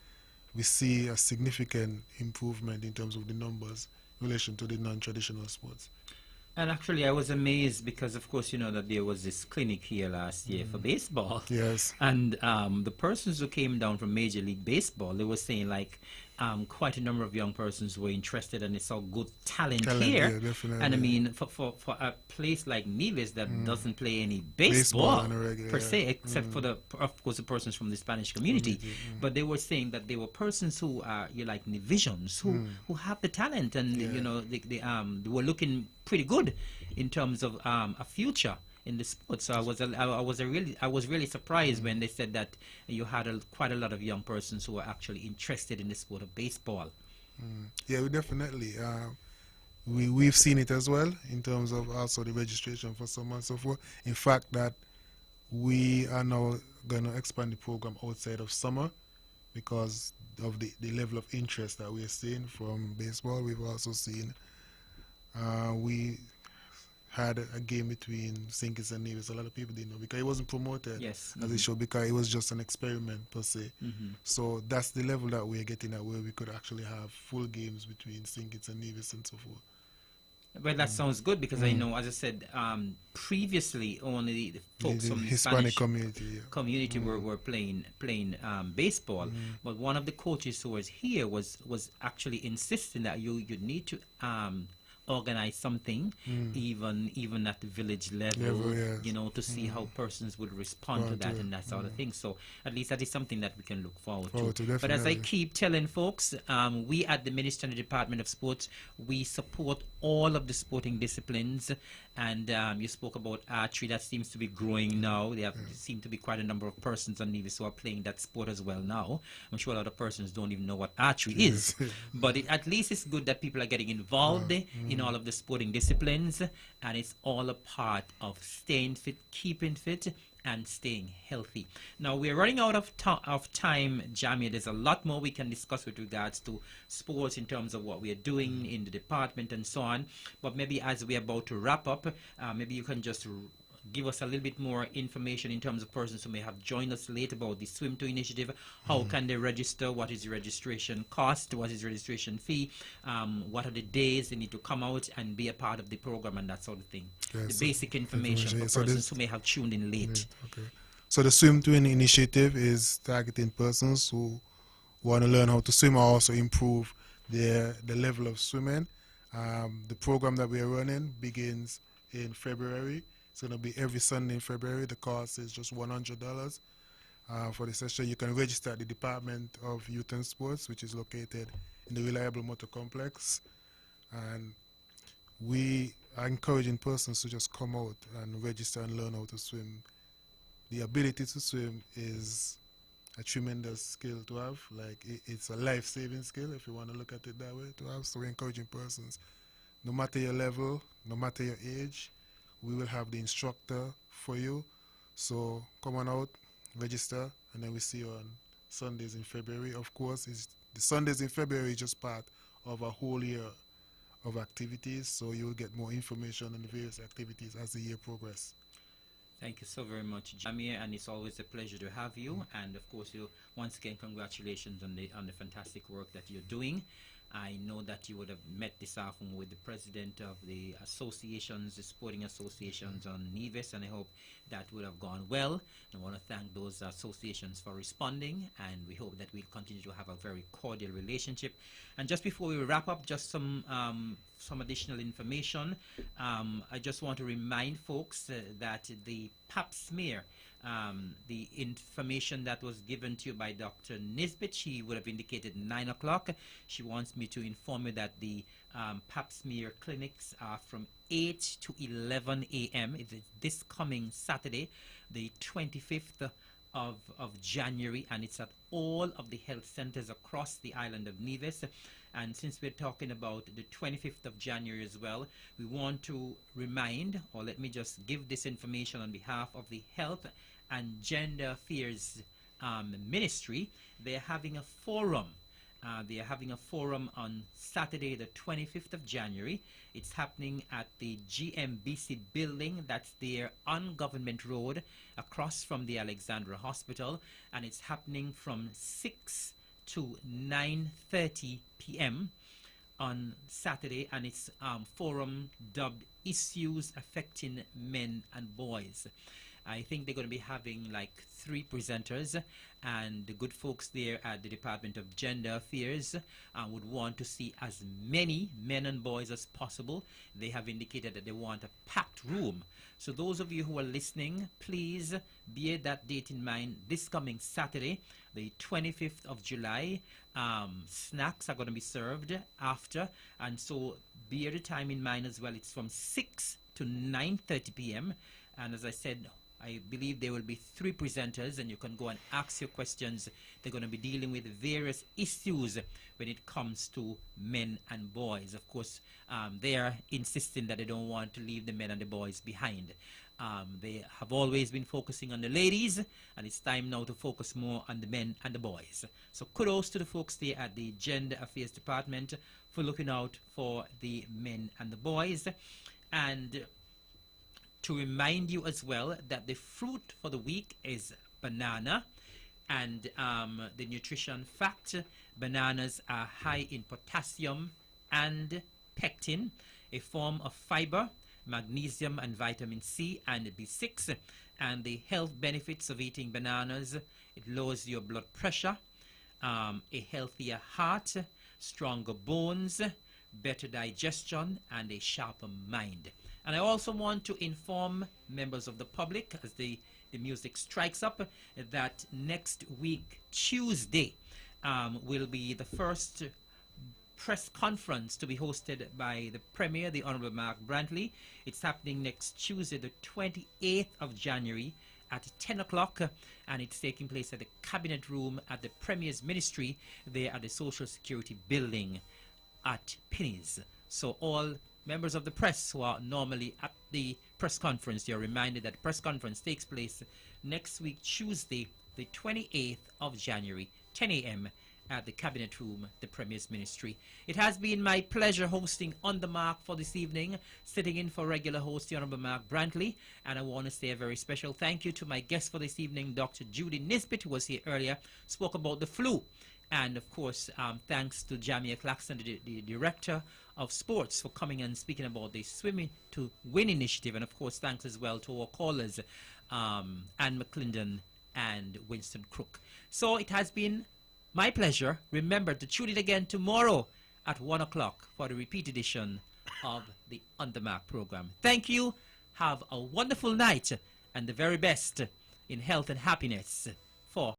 we see a significant improvement in terms of the numbers in relation to the non-traditional sports. And actually, I was amazed because, of course, you know that there was this clinic here last year for baseball. Yes. And the persons who came down from Major League Baseball, they were saying like quite a number of young persons were interested, and they saw good talent here. Yeah, definitely. And I mean, for a place like Nevis that doesn't play any baseball on a regular, per se, except for of course, the persons from the Spanish community. But they were saying that there were persons who are like Nevisians who have the talent, and you know they were looking pretty good in terms of a future in the sport. So I was really surprised when they said that you had quite a lot of young persons who were actually interested in the sport of baseball. Yeah, we definitely. We've seen it as well in terms of also the registration for summer and so forth. In fact, that we are now going to expand the program outside of summer because of the level of interest that we are seeing from baseball. We've also seen we had a game between St. Kitts and Nevis. A lot of people didn't know because it wasn't promoted as a show, because it was just an experiment per se. So that's the level that we're getting at, where we could actually have full games between St. Kitts and Nevis and so forth. Well, that sounds good because I know, as I said, previously only the folks from the Hispanic Spanish community. were playing baseball. But one of the coaches who was here was actually insisting that you need to organize something, even at the village level, you know, to see how persons would respond to that and that sort of thing. So at least that is something that we can look forward to. But as I keep telling folks, we at the Ministry and the Department of Sports, we support all of the sporting disciplines. And you spoke about archery. That seems to be growing now. There seem to be quite a number of persons on Nevis who are playing that sport as well now. I'm sure a lot of persons don't even know what archery is. But at least it's good that people are getting involved in all of the sporting disciplines. And it's all a part of staying fit, keeping fit, and staying healthy. Now we're running out of time, Jamia. There's a lot more we can discuss with regards to sports in terms of what we are doing in the department and so on. But maybe as we're about to wrap up, maybe you can just give us a little bit more information in terms of persons who may have joined us late about the Swim To initiative. How can they register? What is the registration cost? What is the registration fee? What are the days they need to come out and be a part of the program and that sort of thing? The basic information for persons who may have tuned in late. So the Swim To initiative is targeting persons who want to learn how to swim or also improve the level of swimming. The program that we are running begins in February. It's going to be every Sunday in February. The cost is just $100 for the session. You can register at the Department of Youth and Sports, which is located in the Reliable Motor Complex. And we are encouraging persons to just come out and register and learn how to swim. The ability to swim is a tremendous skill to have. Like it's a life-saving skill, if you want to look at it that way, to have. So we're encouraging persons, no matter your level, no matter your age, we will have the instructor for you. So come on out, register, and then we see you on Sundays in February. Of course, the Sundays in February is just part of a whole year of activities, so you will get more information on the various activities as the year progresses. Thank you so very much, Jamia, and it's always a pleasure to have you. And of course, once again, congratulations on the fantastic work that you're doing. I know that you would have met this afternoon with the president of the associations, the sporting associations on Nevis, and I hope that would have gone well. I want to thank those associations for responding, and we hope that we'll continue to have a very cordial relationship. And just before we wrap up, just some additional information. I just want to remind folks that the pap smear, the information that was given to you by Dr. Nisbet, she would have indicated 9 o'clock. She wants me to inform you that the pap smear clinics are from 8 to 11 a.m. It is this coming Saturday, the 25th of January, and it's at all of the health centers across the island of Nevis. And since we're talking about the 25th of January as well, we want to remind, or let me just give this information on behalf of the Health and Gender Affairs Ministry. They're having a forum. They are having a forum on Saturday, the 25th of January. It's happening at the GMBC building. That's there on Government Road, across from the Alexandra Hospital. And it's happening from 6 to 9:30 p.m. on Saturday. And it's forum dubbed Issues Affecting Men and Boys. I think they're going to be having like 3 presenters, and the good folks there at the Department of Gender Affairs would want to see as many men and boys as possible. They have indicated that they want a packed room. So those of you who are listening, please bear that date in mind. This coming Saturday, the 25th of July, snacks are going to be served after, and so bear the time in mind as well. It's from 6 to 9:30 p.m. and as I said, I believe there will be 3 presenters, and you can go and ask your questions. They're going to be dealing with various issues when it comes to men and boys. Of course, they are insisting that they don't want to leave the men and the boys behind. They have always been focusing on the ladies, and it's time now to focus more on the men and the boys. So kudos to the folks there at the Gender Affairs Department for looking out for the men and the boys. And to remind you as well that the fruit for the week is banana, and the nutrition fact: bananas are high in potassium and pectin, a form of fiber, magnesium and vitamin C and B6. And the health benefits of eating bananas: it lowers your blood pressure, a healthier heart, stronger bones, better digestion, and a sharper mind. And I also want to inform members of the public, as the music strikes up, that next week, Tuesday, will be the first press conference to be hosted by the Premier, the Honorable Mark Brantley. It's happening next Tuesday, the 28th of January at 10 o'clock, and it's taking place at the Cabinet Room at the Premier's Ministry there at the Social Security Building at Penny's. So all members of the press who are normally at the press conference, you're reminded that the press conference takes place next week, Tuesday, the 28th of January, 10 a.m. at the Cabinet Room, the Premier's Ministry. It has been my pleasure hosting On The Mark for this evening, sitting in for regular host, the Honorable Mark Brantley. And I want to say a very special thank you to my guest for this evening, Dr. Judy Nisbet, who was here earlier, spoke about the flu. And of course, thanks to Jamia Claxton, the Director of Sports, for coming and speaking about the Swimming to Win initiative. And of course, thanks as well to our callers, Anne McClendon and Winston Crook. So it has been my pleasure. Remember to tune in again tomorrow at 1 o'clock for the repeat edition of the On The Mark program. Thank you. Have a wonderful night and the very best in health and happiness for